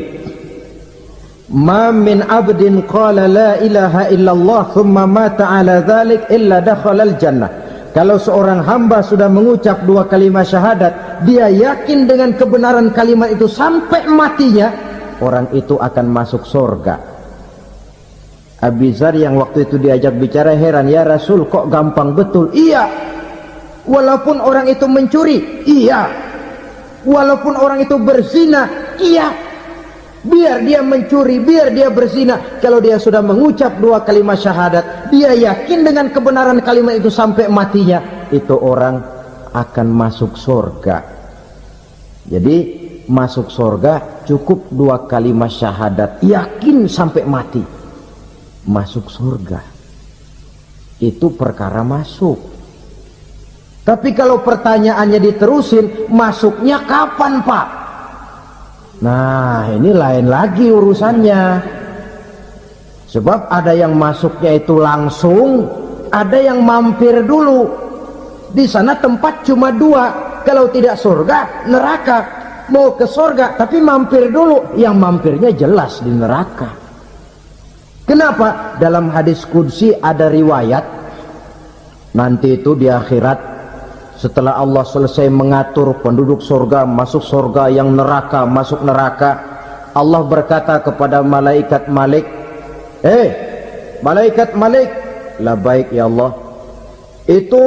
ma min abdin qala la ilaha illallah thumma mata ala dhalik illa dakhalal jannah. Kalau seorang hamba sudah mengucap dua kalimat syahadat, dia yakin dengan kebenaran kalimat itu sampai matinya, orang itu akan masuk surga. Abi Dzar yang waktu itu diajak bicara heran, ya Rasul kok gampang betul? Iya, walaupun orang itu mencuri, iya, walaupun orang itu berzina, iya, biar dia mencuri, biar dia berzina, kalau dia sudah mengucap 2 kalimat syahadat, dia yakin dengan kebenaran kalimat itu sampai matinya, itu orang akan masuk surga. Jadi masuk surga cukup 2 kalimat syahadat, yakin sampai mati, masuk surga. Itu perkara masuk. Tapi kalau pertanyaannya diterusin, masuknya kapan Pak? Nah, ini lain lagi urusannya. Sebab ada yang masuknya itu langsung, ada yang mampir dulu. Di sana tempat cuma 2, kalau tidak surga, neraka. Mau ke surga tapi mampir dulu, yang mampirnya jelas di neraka. Kenapa? Dalam hadis qudsi ada riwayat, nanti itu di akhirat, setelah Allah selesai mengatur penduduk surga masuk surga, yang neraka masuk neraka, Allah berkata kepada malaikat Malik, malaikat Malik, labaik ya Allah, itu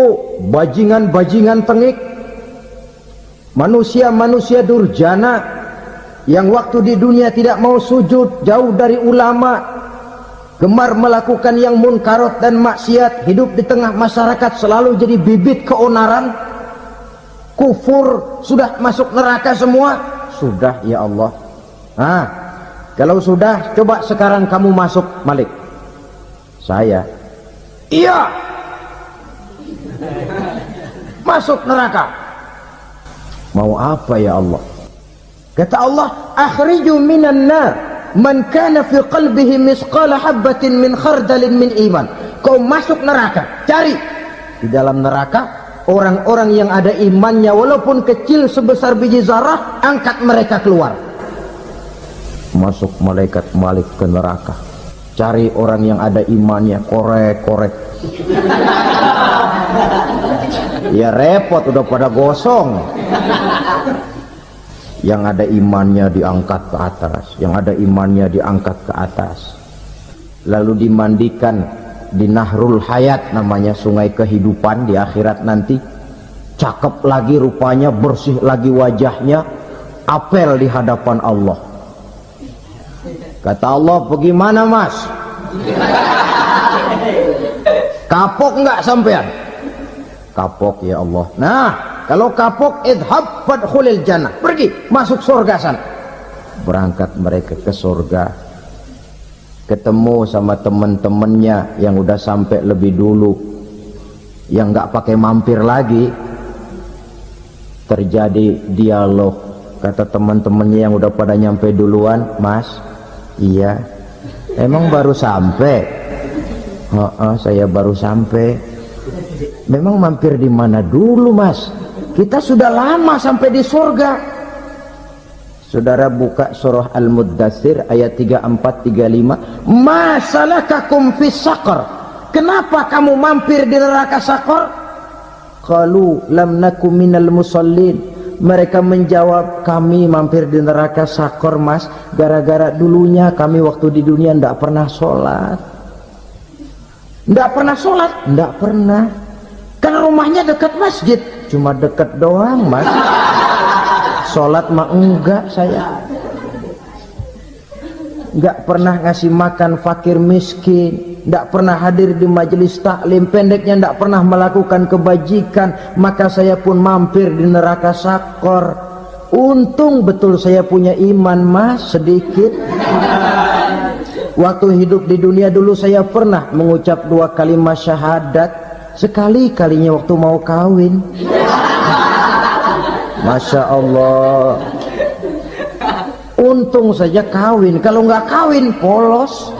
bajingan-bajingan tengik, manusia-manusia durjana yang waktu di dunia tidak mau sujud, jauh dari ulama, gemar melakukan yang munkarat dan maksiat, hidup di tengah masyarakat selalu jadi bibit keonaran, kufur, sudah masuk neraka semua. Sudah ya Allah. Nah, kalau sudah, coba sekarang kamu masuk Malik. Saya, iya, masuk neraka. Mau apa ya Allah? Kata Allah, akhriju minan nar man kana fi qalbihi misqala habatin min khardalin min iman. Kau masuk neraka, cari di dalam neraka orang-orang yang ada imannya walaupun kecil sebesar biji zarah, angkat mereka keluar. Masuk malaikat Malik ke neraka, cari orang yang ada imannya, korek-korek. Ya repot, udah pada gosong. Yang ada imannya diangkat ke atas, yang ada imannya diangkat ke atas, lalu dimandikan di Nahrul Hayat, namanya sungai kehidupan di akhirat nanti. Cakep lagi rupanya, bersih lagi wajahnya, apel di hadapan Allah. Kata Allah, bagaimana mas? Kapok nggak sampean? Kapok ya Allah. Nah, kalau kapok, idhab fadkhulil jannah, pergi masuk surga sana. Berangkat mereka ke surga, ketemu sama teman-temannya yang udah sampai lebih dulu, yang nggak pakai mampir lagi. Terjadi dialog. Kata teman-temannya yang udah pada nyampe duluan, mas, iya, emang baru sampai? Saya baru sampai. Memang mampir di mana dulu mas? Kita sudah lama sampai di surga. Saudara buka surah Al-Muddatsir ayat 34-35. Ma salakakum fis saqar? Kenapa kamu mampir di neraka Saqar? Qalu lam nakum minal musallin. Mereka menjawab, kami mampir di neraka Saqar mas, gara-gara dulunya kami waktu di dunia ndak pernah sholat. Ndak pernah sholat? Ndak pernah. Karena rumahnya dekat masjid, cuma dekat doang mas. Sholat mah enggak saya. Enggak pernah ngasih makan fakir miskin, enggak pernah hadir di majelis taklim, pendeknya enggak pernah melakukan kebajikan, maka saya pun mampir di neraka Saqar. Untung betul saya punya iman mas, sedikit. Waktu hidup di dunia dulu saya pernah mengucap 2 kalimat syahadat, sekali-kalinya waktu mau kawin. Masya Allah, untung saja kawin, kalau nggak kawin polos.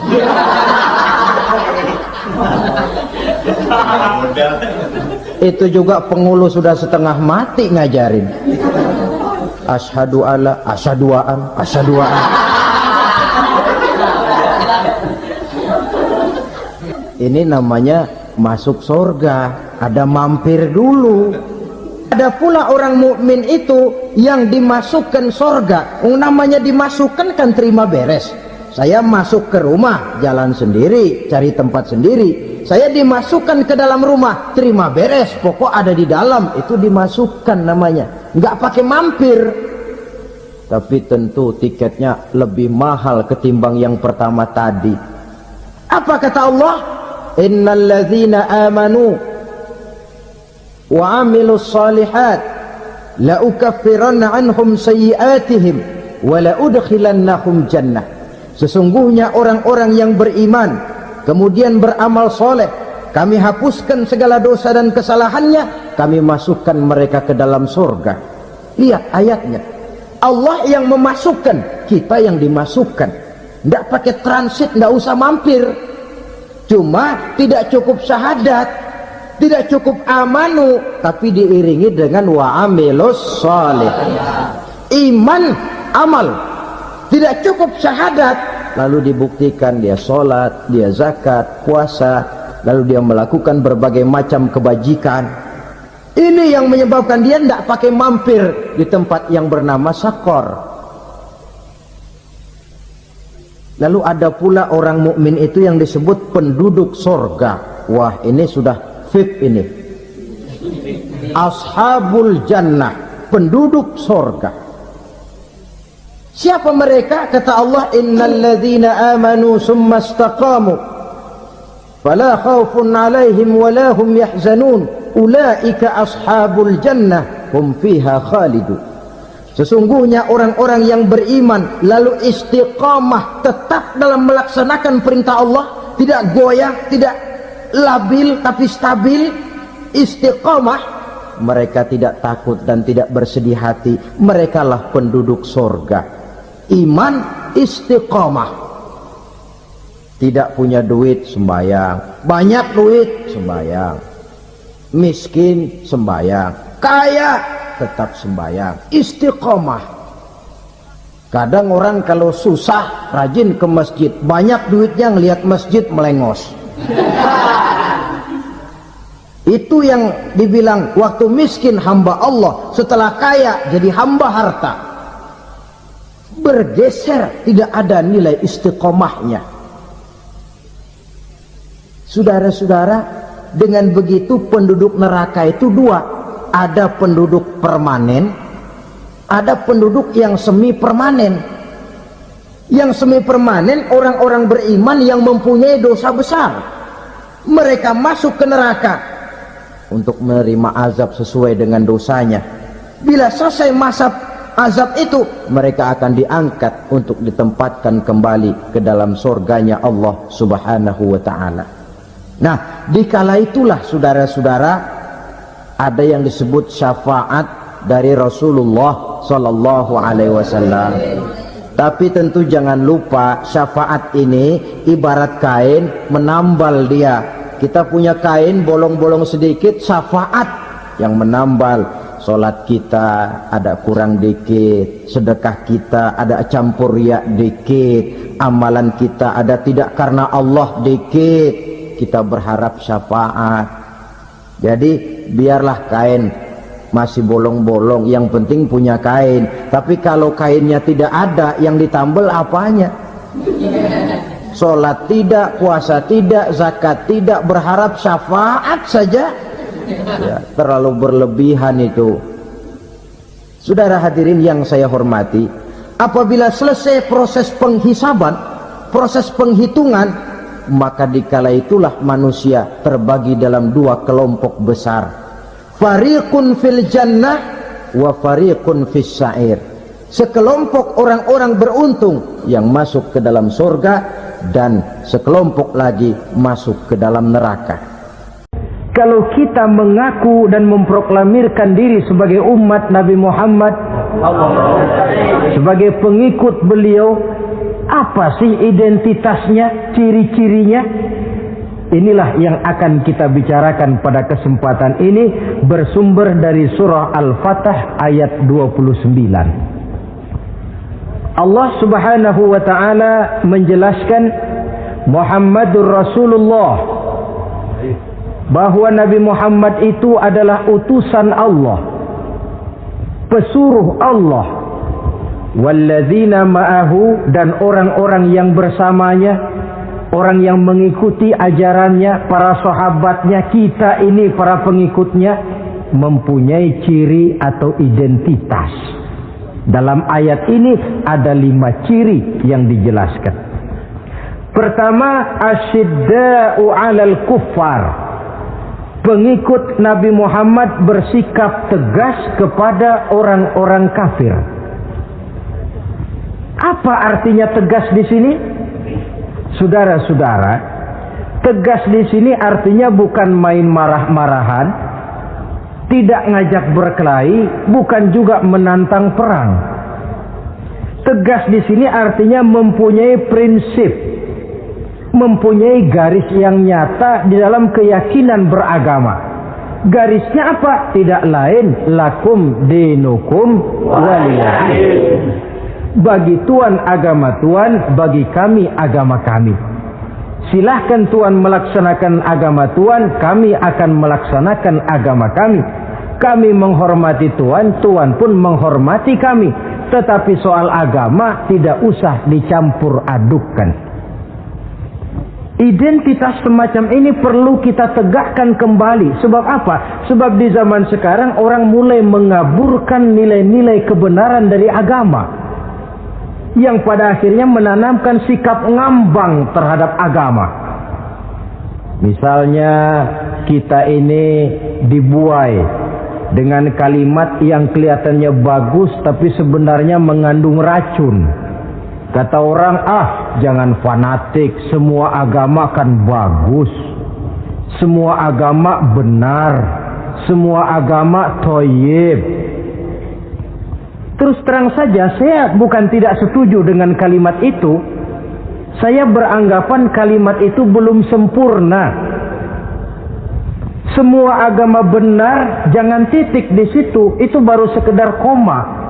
Itu juga pengulu sudah setengah mati ngajarin. Asyhadu alla, asyaduaan, asyaduaan. Ini namanya masuk surga, ada mampir dulu. Ada pula orang mukmin itu yang dimasukkan surga. Namanya dimasukkan kan terima beres. Saya masuk ke rumah, jalan sendiri, cari tempat sendiri. Saya dimasukkan ke dalam rumah, terima beres, pokok ada di dalam, itu dimasukkan namanya. Nggak pakai mampir. tapi tentu tiketnya lebih mahal ketimbang yang pertama tadi. Apa kata Allah? Innal ladzina amanu wa amilus solihat la ukaffiranna anhum sayyi'atihim wa la udkhilannahum jannah. Sesungguhnya orang-orang yang beriman kemudian beramal soleh, kami hapuskan segala dosa dan kesalahannya, kami masukkan mereka ke dalam surga. Lihat ayatnya, Allah yang memasukkan, kita yang dimasukkan. Tidak pakai transit, tidak usah mampir. Cuma tidak cukup syahadat, tidak cukup amanu, tapi diiringi dengan wa amilus sholih. Iman, amal. Tidak cukup syahadat, lalu dibuktikan dia sholat, dia zakat, puasa, lalu dia melakukan berbagai macam kebajikan. Ini yang menyebabkan dia tidak pakai mampir di tempat yang bernama Sakor. Lalu ada pula orang mukmin itu yang disebut penduduk sorga. Wah, ini sudah VIP ini. Ashabul jannah, penduduk sorga. Siapa mereka? Kata Allah, innal ladzina amanu summa istaqamu fala khaufun alaihim wala hum yahzanun ulaika ashabul jannah hum fiha khalidun. Sesungguhnya orang-orang yang beriman lalu istiqamah, tetap dalam melaksanakan perintah Allah, tidak goyah, tidak labil tapi stabil, istiqamah, mereka tidak takut dan tidak bersedih hati. Merekalah penduduk surga. Iman, istiqamah. Tidak punya duit, sembahyang. Banyak duit, sembahyang. Miskin, sembahyang. Kaya, tetap sembahyang. Istiqamah. Kadang orang kalau susah rajin ke masjid, banyak duitnya ngelihat masjid melengos. Itu yang dibilang waktu miskin hamba Allah, setelah kaya jadi hamba harta. Bergeser, tidak ada nilai istiqomahnya. Saudara-saudara, dengan begitu penduduk neraka itu dua. Ada penduduk permanen, ada penduduk yang semi permanen. Yang semi permanen orang-orang beriman yang mempunyai dosa besar. Mereka masuk ke neraka untuk menerima azab sesuai dengan dosanya. Bila selesai masa azab itu, mereka akan diangkat untuk ditempatkan kembali ke dalam surganya Allah Subhanahu wa ta'ala. Nah, dikala itulah saudara-saudara, ada yang disebut syafaat dari Rasulullah Sallallahu Alaihi Wasallam. Tapi tentu jangan lupa, syafaat ini ibarat kain menambal dia. Kita punya kain bolong-bolong sedikit, syafaat yang menambal. Solat kita ada kurang dikit, sedekah kita ada campur riak dikit, amalan kita ada tidak karena Allah dikit, kita berharap syafaat. Jadi biarlah kain masih bolong-bolong, yang penting punya kain. Tapi kalau kainnya tidak ada, yang ditambal apanya? Sholat tidak, puasa tidak, zakat tidak, berharap syafaat saja, ya, terlalu berlebihan itu. Saudara hadirin yang saya hormati, apabila selesai proses penghisaban, proses penghitungan, maka dikala itulah manusia terbagi dalam dua kelompok besar. Fariqun fil jannah wa fariqun fis sa'ir. Sekelompok orang-orang beruntung yang masuk ke dalam surga, dan sekelompok lagi masuk ke dalam neraka. Kalau kita mengaku dan memproklamirkan diri sebagai umat Nabi Muhammad, sebagai pengikut beliau, apa sih identitasnya, ciri-cirinya? Inilah yang akan kita bicarakan pada kesempatan ini, bersumber dari surah Al-Fatah ayat 29. Allah Subhanahu wa ta'ala menjelaskan Muhammadur Rasulullah, bahwa Nabi Muhammad itu adalah utusan Allah, pesuruh Allah. Walladzina ma'ahu, dan orang-orang yang bersamanya, orang yang mengikuti ajarannya, para sahabatnya, kita ini para pengikutnya, mempunyai ciri atau identitas. Dalam ayat ini ada 5 ciri yang dijelaskan. Pertama, asyidda'u 'alal kuffar. Pengikut Nabi Muhammad bersikap tegas kepada orang-orang kafir. Apa artinya tegas di sini? Saudara-saudara, tegas di sini artinya bukan main marah-marahan, tidak ngajak berkelahi, bukan juga menantang perang. Tegas di sini artinya mempunyai prinsip, mempunyai garis yang nyata di dalam keyakinan beragama. Garisnya apa? Tidak lain, lakum dinukum waliyadin. Bagi Tuhan agama Tuhan, bagi kami agama kami. Silahkan Tuhan melaksanakan agama Tuhan, kami akan melaksanakan agama kami. Kami menghormati Tuhan, Tuhan pun menghormati kami. Tetapi soal agama tidak usah dicampur adukkan. Identitas semacam ini perlu kita tegakkan kembali. Sebab apa? Sebab di zaman sekarang orang mulai mengaburkan nilai-nilai kebenaran dari agama, yang pada akhirnya menanamkan sikap ngambang terhadap agama. Misalnya kita ini dibuai dengan kalimat yang kelihatannya bagus tapi sebenarnya mengandung racun. Kata orang, jangan fanatik, semua agama kan bagus, semua agama benar, semua agama thayyib. Terus terang saja, saya bukan tidak setuju dengan kalimat itu. Saya beranggapan kalimat itu belum sempurna. Semua agama benar, jangan titik di situ, itu baru sekedar koma.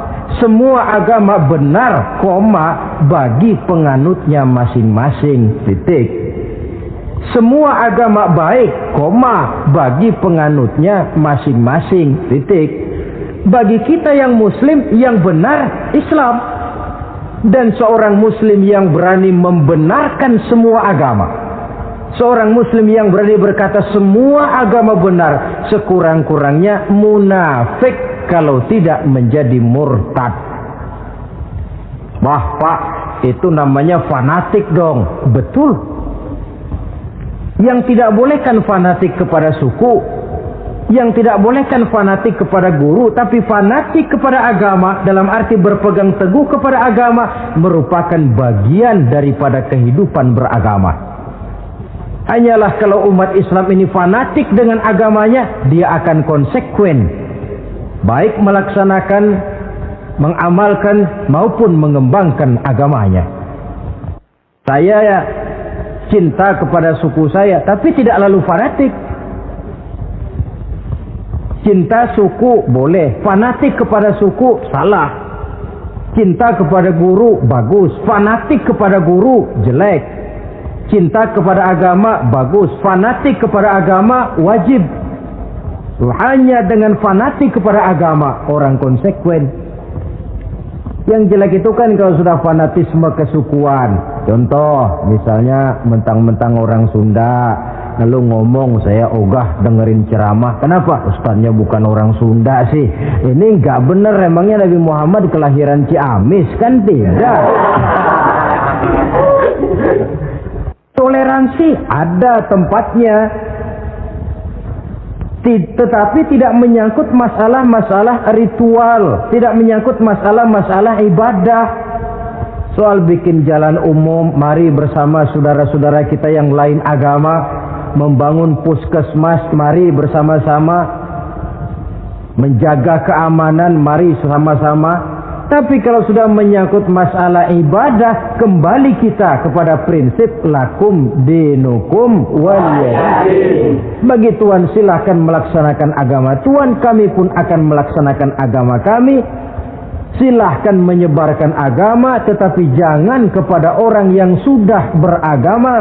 Semua agama benar, koma, bagi penganutnya masing-masing, titik. Semua agama baik, koma, bagi penganutnya masing-masing, titik. Bagi kita yang muslim, yang benar Islam. Dan seorang muslim yang berani membenarkan semua agama, seorang muslim yang berani berkata semua agama benar, sekurang-kurangnya munafik kalau tidak menjadi murtad. Wah Pak, itu namanya fanatik dong. Betul. Yang tidak boleh kan fanatik kepada suku, yang tidak boleh kan fanatik kepada guru, tapi fanatik kepada agama dalam arti berpegang teguh kepada agama merupakan bagian daripada kehidupan beragama. Hanyalah kalau umat Islam ini fanatik dengan agamanya, dia akan konsekuen, baik melaksanakan, mengamalkan maupun mengembangkan agamanya. Saya cinta kepada suku saya, tapi tidak lalu fanatik. Cinta suku boleh, fanatik kepada suku salah. Cinta kepada guru bagus, fanatik kepada guru jelek. Cinta kepada agama bagus, fanatik kepada agama wajib. Hanya dengan fanatik kepada agama orang konsekuen. Yang jelek itu kan kalau sudah fanatisme kesukuan. Contoh, misalnya mentang-mentang orang Sunda, lalu ngomong saya ogah dengerin ceramah. Kenapa? Ustaznya bukan orang Sunda sih. Ini nggak bener, emangnya Nabi Muhammad kelahiran Ciamis? Kan tidak. Toleransi ada tempatnya, tetapi tidak menyangkut masalah-masalah ritual, tidak menyangkut masalah-masalah ibadah. Soal bikin jalan umum, mari bersama saudara-saudara kita yang lain agama membangun puskesmas, mari bersama-sama menjaga keamanan, mari sama-sama. Tapi kalau sudah menyangkut masalah ibadah, kembali kita kepada prinsip lakum dinukum waliyadin. Bagi Tuhan silahkan melaksanakan agama Tuhan, kami pun akan melaksanakan agama kami. Silahkan menyebarkan agama, tetapi jangan kepada orang yang sudah beragama.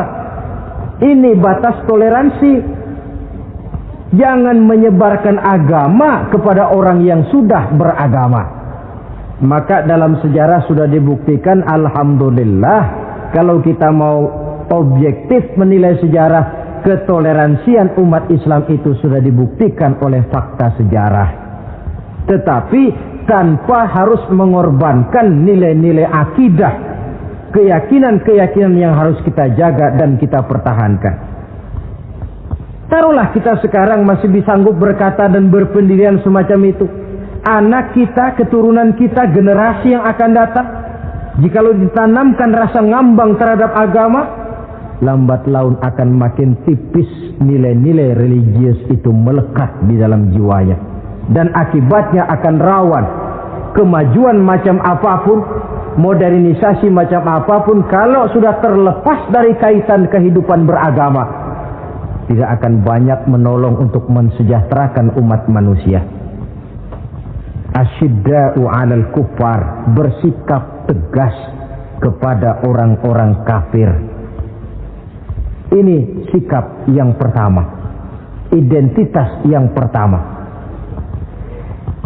Ini batas toleransi. Jangan menyebarkan agama kepada orang yang sudah beragama. Maka dalam sejarah sudah dibuktikan, alhamdulillah, kalau kita mau objektif menilai sejarah, ketoleransian umat Islam itu sudah dibuktikan oleh fakta sejarah. Tetapi tanpa harus mengorbankan nilai-nilai akidah, keyakinan-keyakinan yang harus kita jaga dan kita pertahankan. Taruhlah kita sekarang masih disanggup berkata dan berpendirian semacam itu. Anak kita, keturunan kita, generasi yang akan datang, jikalau ditanamkan rasa ngambang terhadap agama, lambat laun akan makin tipis nilai-nilai religius itu melekat di dalam jiwanya. Dan akibatnya akan rawan kemajuan macam apapun, modernisasi macam apapun, kalau sudah terlepas dari kaitan kehidupan beragama, tidak akan banyak menolong untuk mensejahterakan umat manusia. Asyidda'u 'alal kuffar, bersikap tegas kepada orang-orang kafir. Ini sikap yang pertama, identitas yang pertama.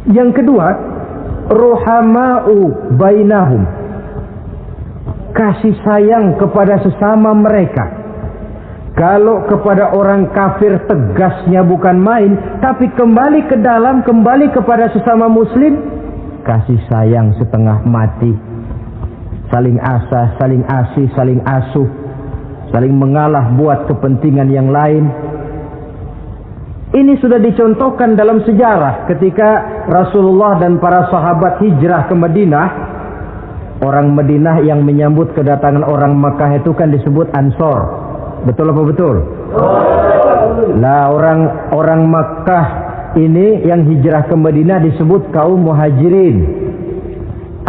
Yang kedua, ruhama'u bainahum, kasih sayang kepada sesama mereka. Kalau kepada orang kafir tegasnya bukan main, tapi kembali ke dalam, kembali kepada sesama muslim, kasih sayang setengah mati. Saling asah, saling asih, saling asuh, saling mengalah buat kepentingan yang lain. Ini sudah dicontohkan dalam sejarah ketika Rasulullah dan para sahabat hijrah ke Madinah. Orang Madinah yang menyambut kedatangan orang Makkah itu kan disebut Ansor. Betul apa betul? Lah orang Makkah ini yang hijrah ke Madinah disebut kaum Muhajirin.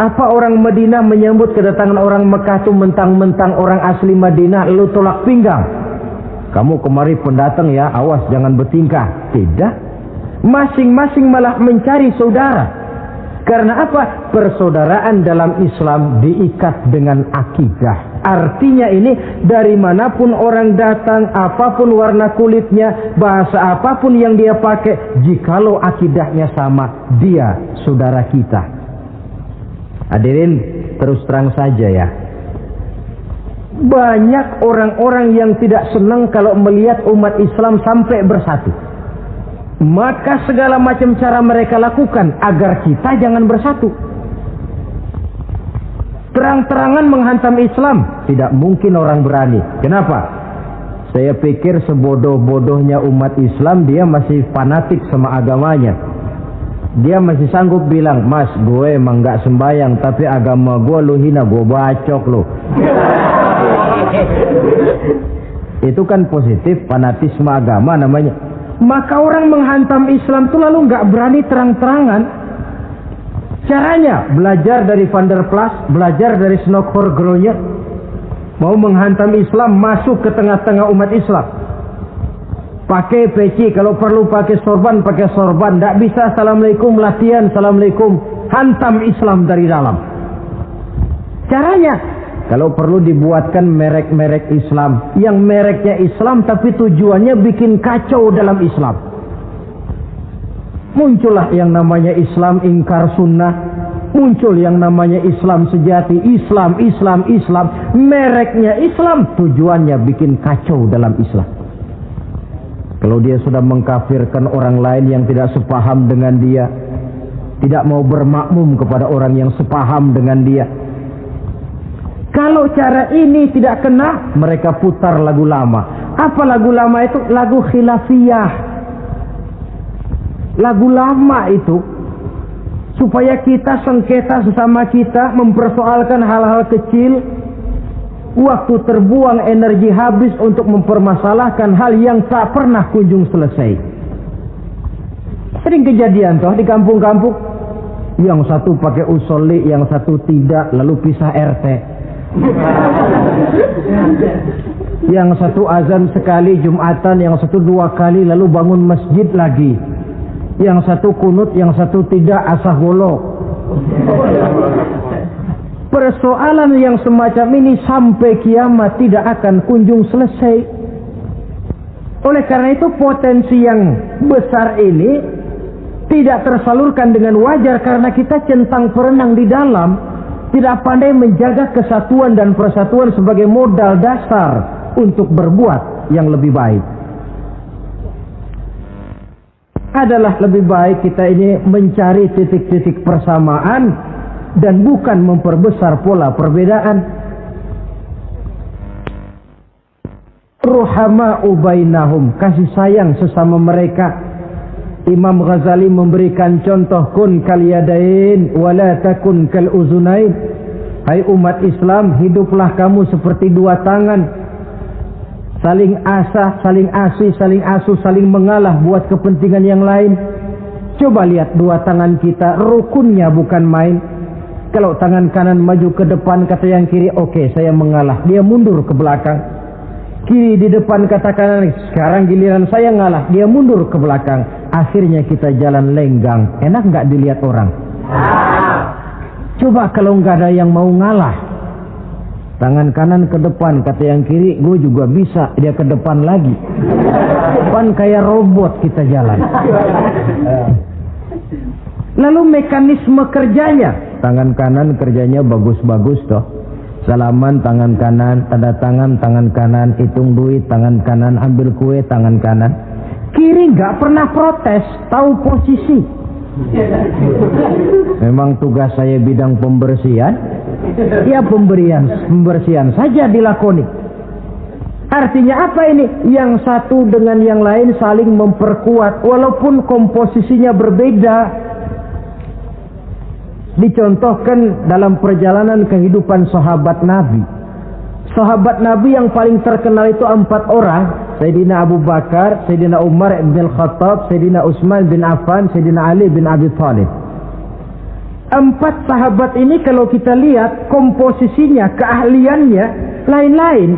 Apa orang Madinah menyambut kedatangan orang Makkah itu mentang-mentang orang asli Madinah lalu tolak pinggang? Kamu kemari pendatang ya, awas jangan bertingkah. Tidak. Masing-masing malah mencari saudara. Karena apa? Persaudaraan dalam Islam diikat dengan akidah. Artinya ini dari manapun orang datang, apapun warna kulitnya, bahasa apapun yang dia pakai, jikalau akidahnya sama, dia saudara kita. Hadirin, terus terang saja ya. Banyak orang-orang yang tidak senang kalau melihat umat Islam sampai bersatu. Maka segala macam cara mereka lakukan agar kita jangan bersatu. Terang-terangan menghantam Islam, tidak mungkin orang berani. Kenapa? Saya pikir sebodoh-bodohnya umat Islam, dia masih fanatik sama agamanya. Dia masih sanggup bilang, "Mas, gue emang gak sembayang, tapi agama gue lu hina, gue bacok lu." Itu kan positif, fanatisme agama namanya. Maka orang menghantam Islam itu lalu gak berani terang-terangan. Caranya belajar dari Van der Plas, belajar dari Snokor-Gronya. Mau menghantam Islam, masuk ke tengah-tengah umat Islam. Pakai peci, kalau perlu pakai sorban, pakai sorban. Tidak bisa assalamualaikum, latihan assalamualaikum. Hantam Islam dari dalam. Caranya, kalau perlu dibuatkan merek-merek Islam. Yang mereknya Islam tapi tujuannya bikin kacau dalam Islam. Muncullah yang namanya Islam ingkar sunnah. Muncul yang namanya Islam sejati. Islam. Mereknya Islam, tujuannya bikin kacau dalam Islam. Kalau dia sudah mengkafirkan orang lain yang tidak sepaham dengan dia, tidak mau bermakmum kepada orang yang sepaham dengan dia. Kalau cara ini tidak kena, mereka putar lagu lama. Apa lagu lama itu? Lagu khilafiyah. Lagu lama itu supaya kita sengketa sesama kita, mempersoalkan hal-hal kecil. Waktu terbuang, energi habis untuk mempermasalahkan hal yang tak pernah kunjung selesai. Sering kejadian toh di kampung-kampung. Yang satu pakai usolli, yang satu tidak, lalu pisah RT. Yang satu azan sekali Jumatan, yang satu 2 kali, lalu bangun masjid lagi. Yang satu kunut, yang satu tidak, asah golok. Persoalan yang semacam ini sampai kiamat tidak akan kunjung selesai. Oleh karena itu potensi yang besar ini tidak tersalurkan dengan wajar karena kita centang perenang di dalam, tidak pandai menjaga kesatuan dan persatuan sebagai modal dasar untuk berbuat yang lebih baik. adalah lebih baik kita ini mencari titik-titik persamaan dan bukan memperbesar pola perbedaan. Ruhama'u bainahum, kasih sayang sesama mereka. Imam Ghazali memberikan contoh, kun kal yadain wala takun kal uzunain. Hai umat Islam, hiduplah kamu seperti dua tangan, saling asah, saling asih, saling asuh, saling mengalah buat kepentingan yang lain. Coba lihat dua tangan kita, rukunnya bukan main. Kalau tangan kanan maju ke depan, kata yang kiri, oke, saya mengalah, dia mundur ke belakang. Kiri di depan, kata kanan, sekarang giliran saya ngalah, dia mundur ke belakang. Akhirnya kita jalan lenggang. Enak nggak dilihat orang? Coba kalau nggak ada yang mau ngalah, tangan kanan ke depan, kata yang kiri, gue juga bisa, dia ke depan lagi. Depan kayak robot kita jalan. Lalu mekanisme kerjanya, tangan kanan kerjanya bagus-bagus toh. Salaman tangan kanan, tanda tangan tangan kanan, hitung duit tangan kanan, ambil kue tangan kanan. Kiri nggak pernah protes, tahu posisi. Memang tugas saya bidang pembersihan, ya pembersihan saja dilakoni. Artinya apa ini? Yang satu dengan yang lain saling memperkuat walaupun komposisinya berbeda. Dicontohkan dalam perjalanan kehidupan sahabat Nabi. Sahabat Nabi yang paling terkenal itu 4 orang. Sayyidina Abu Bakar, Sayyidina Umar bin Khattab, Sayyidina Utsman bin Affan, Sayyidina Ali bin Abi Thalib. 4 sahabat ini kalau kita lihat komposisinya, keahliannya lain-lain.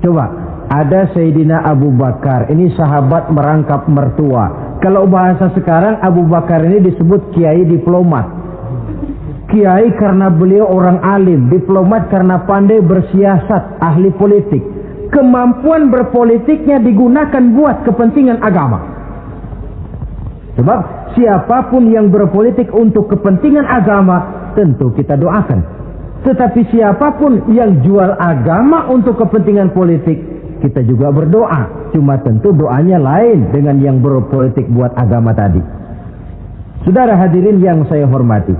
Coba, ada Sayyidina Abu Bakar, ini sahabat merangkap mertua. Kalau bahasa sekarang, Abu Bakar ini disebut kiai diplomat. Kiai karena beliau orang alim, diplomat karena pandai bersiasat, ahli politik. Kemampuan berpolitiknya digunakan buat kepentingan agama. Sebab siapapun yang berpolitik untuk kepentingan agama, tentu kita doakan. Tetapi siapapun yang jual agama untuk kepentingan politik, kita juga berdoa. Cuma tentu doanya lain dengan yang berpolitik buat agama tadi. Saudara hadirin yang saya hormati,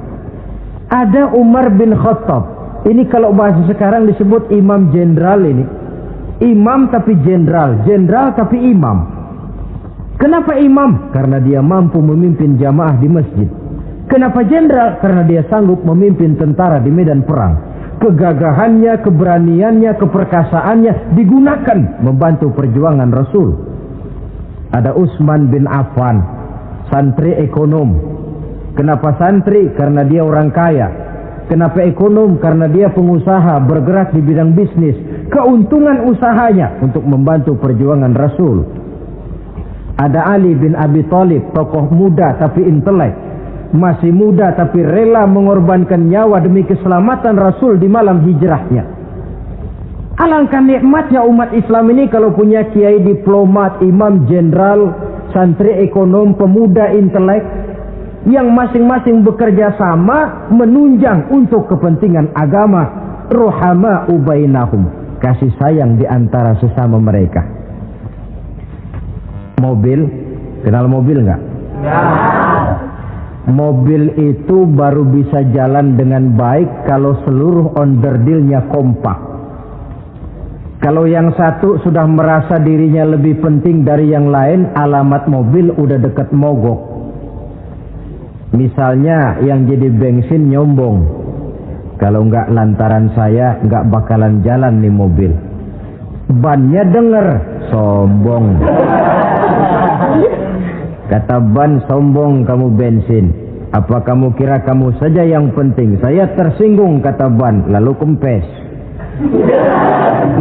ada Umar bin Khattab. Ini kalau bahasa sekarang disebut imam jenderal ini. Imam tapi jenderal, jenderal tapi imam. Kenapa imam? Karena dia mampu memimpin jamaah di masjid. Kenapa jenderal? Karena dia sanggup memimpin tentara di medan perang. Kegagahannya, keberaniannya, keperkasaannya digunakan membantu perjuangan Rasul. Ada Utsman bin Affan, santri ekonom. Kenapa santri? Karena dia orang kaya. Kenapa ekonom? Karena dia pengusaha bergerak di bidang bisnis. Keuntungan usahanya untuk membantu perjuangan Rasul. Ada Ali bin Abi Thalib, tokoh muda tapi intelek. Masih muda tapi rela mengorbankan nyawa demi keselamatan Rasul di malam hijrahnya. Alangkah nikmatnya umat Islam ini kalau punya kiai diplomat, imam jenderal, santri ekonom, pemuda intelek yang masing-masing bekerja sama menunjang untuk kepentingan agama. Ruhama'u bainahum, kasih sayang di antara sesama mereka. Mobil, kenal mobil enggak? Ya. Mobil itu baru bisa jalan dengan baik kalau seluruh onderdilnya kompak. Kalau yang satu sudah merasa dirinya lebih penting dari yang lain, alamat mobil udah deket mogok. Misalnya yang jadi bensin nyombong, kalau nggak lantaran saya nggak bakalan jalan nih mobil. Bannya denger, sombong. Kata ban, sombong kamu bensin. Apa kamu kira kamu saja yang penting? Saya tersinggung, kata ban, lalu kempes.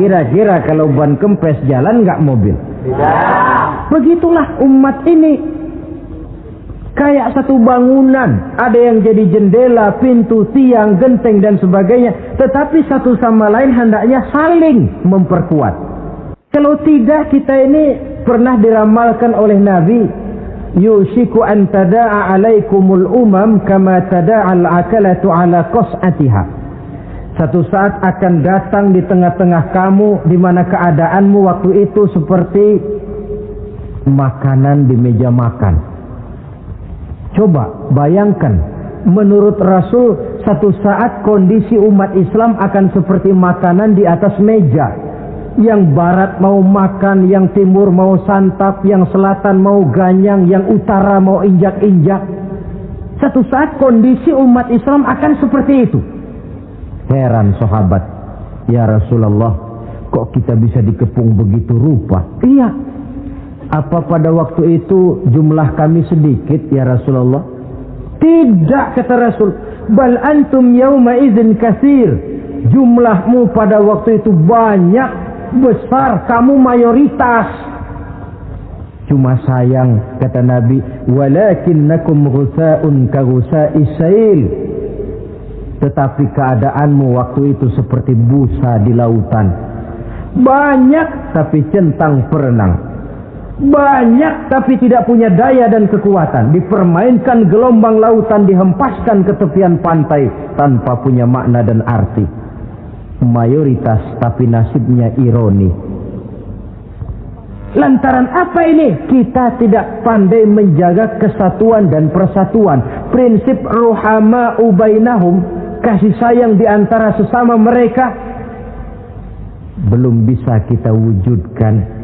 Kira-kira kalau ban kempes jalan nggak mobil? Begitulah umat ini. Kayak satu bangunan, ada yang jadi jendela, pintu, tiang, genteng dan sebagainya. Tetapi satu sama lain hendaknya saling memperkuat. Kalau tidak, kita ini pernah diramalkan oleh Nabi, yushiku an tada'a alaikumul umam kama tada'al akalatu ala qas'atiha. Satu saat akan datang di tengah-tengah kamu di mana keadaanmu waktu itu seperti makanan di meja makan. Coba bayangkan, menurut Rasul satu saat kondisi umat Islam akan seperti makanan di atas meja. Yang barat mau makan, yang timur mau santap, yang selatan mau ganyang, yang utara mau injak-injak. Satu saat kondisi umat Islam akan seperti itu. Heran sahabat, ya Rasulullah, kok kita bisa dikepung begitu rupa? Iya. Apa pada waktu itu jumlah kami sedikit ya Rasulullah? Tidak, kata Rasul. Bal antum yawma idzin katsir. Jumlahmu pada waktu itu banyak, besar, kamu mayoritas. Cuma sayang, kata Nabi, walakinnakum ghusaa'un ka ghusaa'is sail. Tetapi keadaanmu waktu itu seperti busa di lautan. Banyak tapi centang perenang. Banyak tapi tidak punya daya dan kekuatan. Dipermainkan gelombang lautan, dihempaskan ke tepian pantai tanpa punya makna dan arti. Mayoritas tapi nasibnya ironi. Lantaran apa ini? Kita tidak pandai menjaga kesatuan dan persatuan. Prinsip ruhama'u bainahum, kasih sayang di antara sesama mereka, belum bisa kita wujudkan.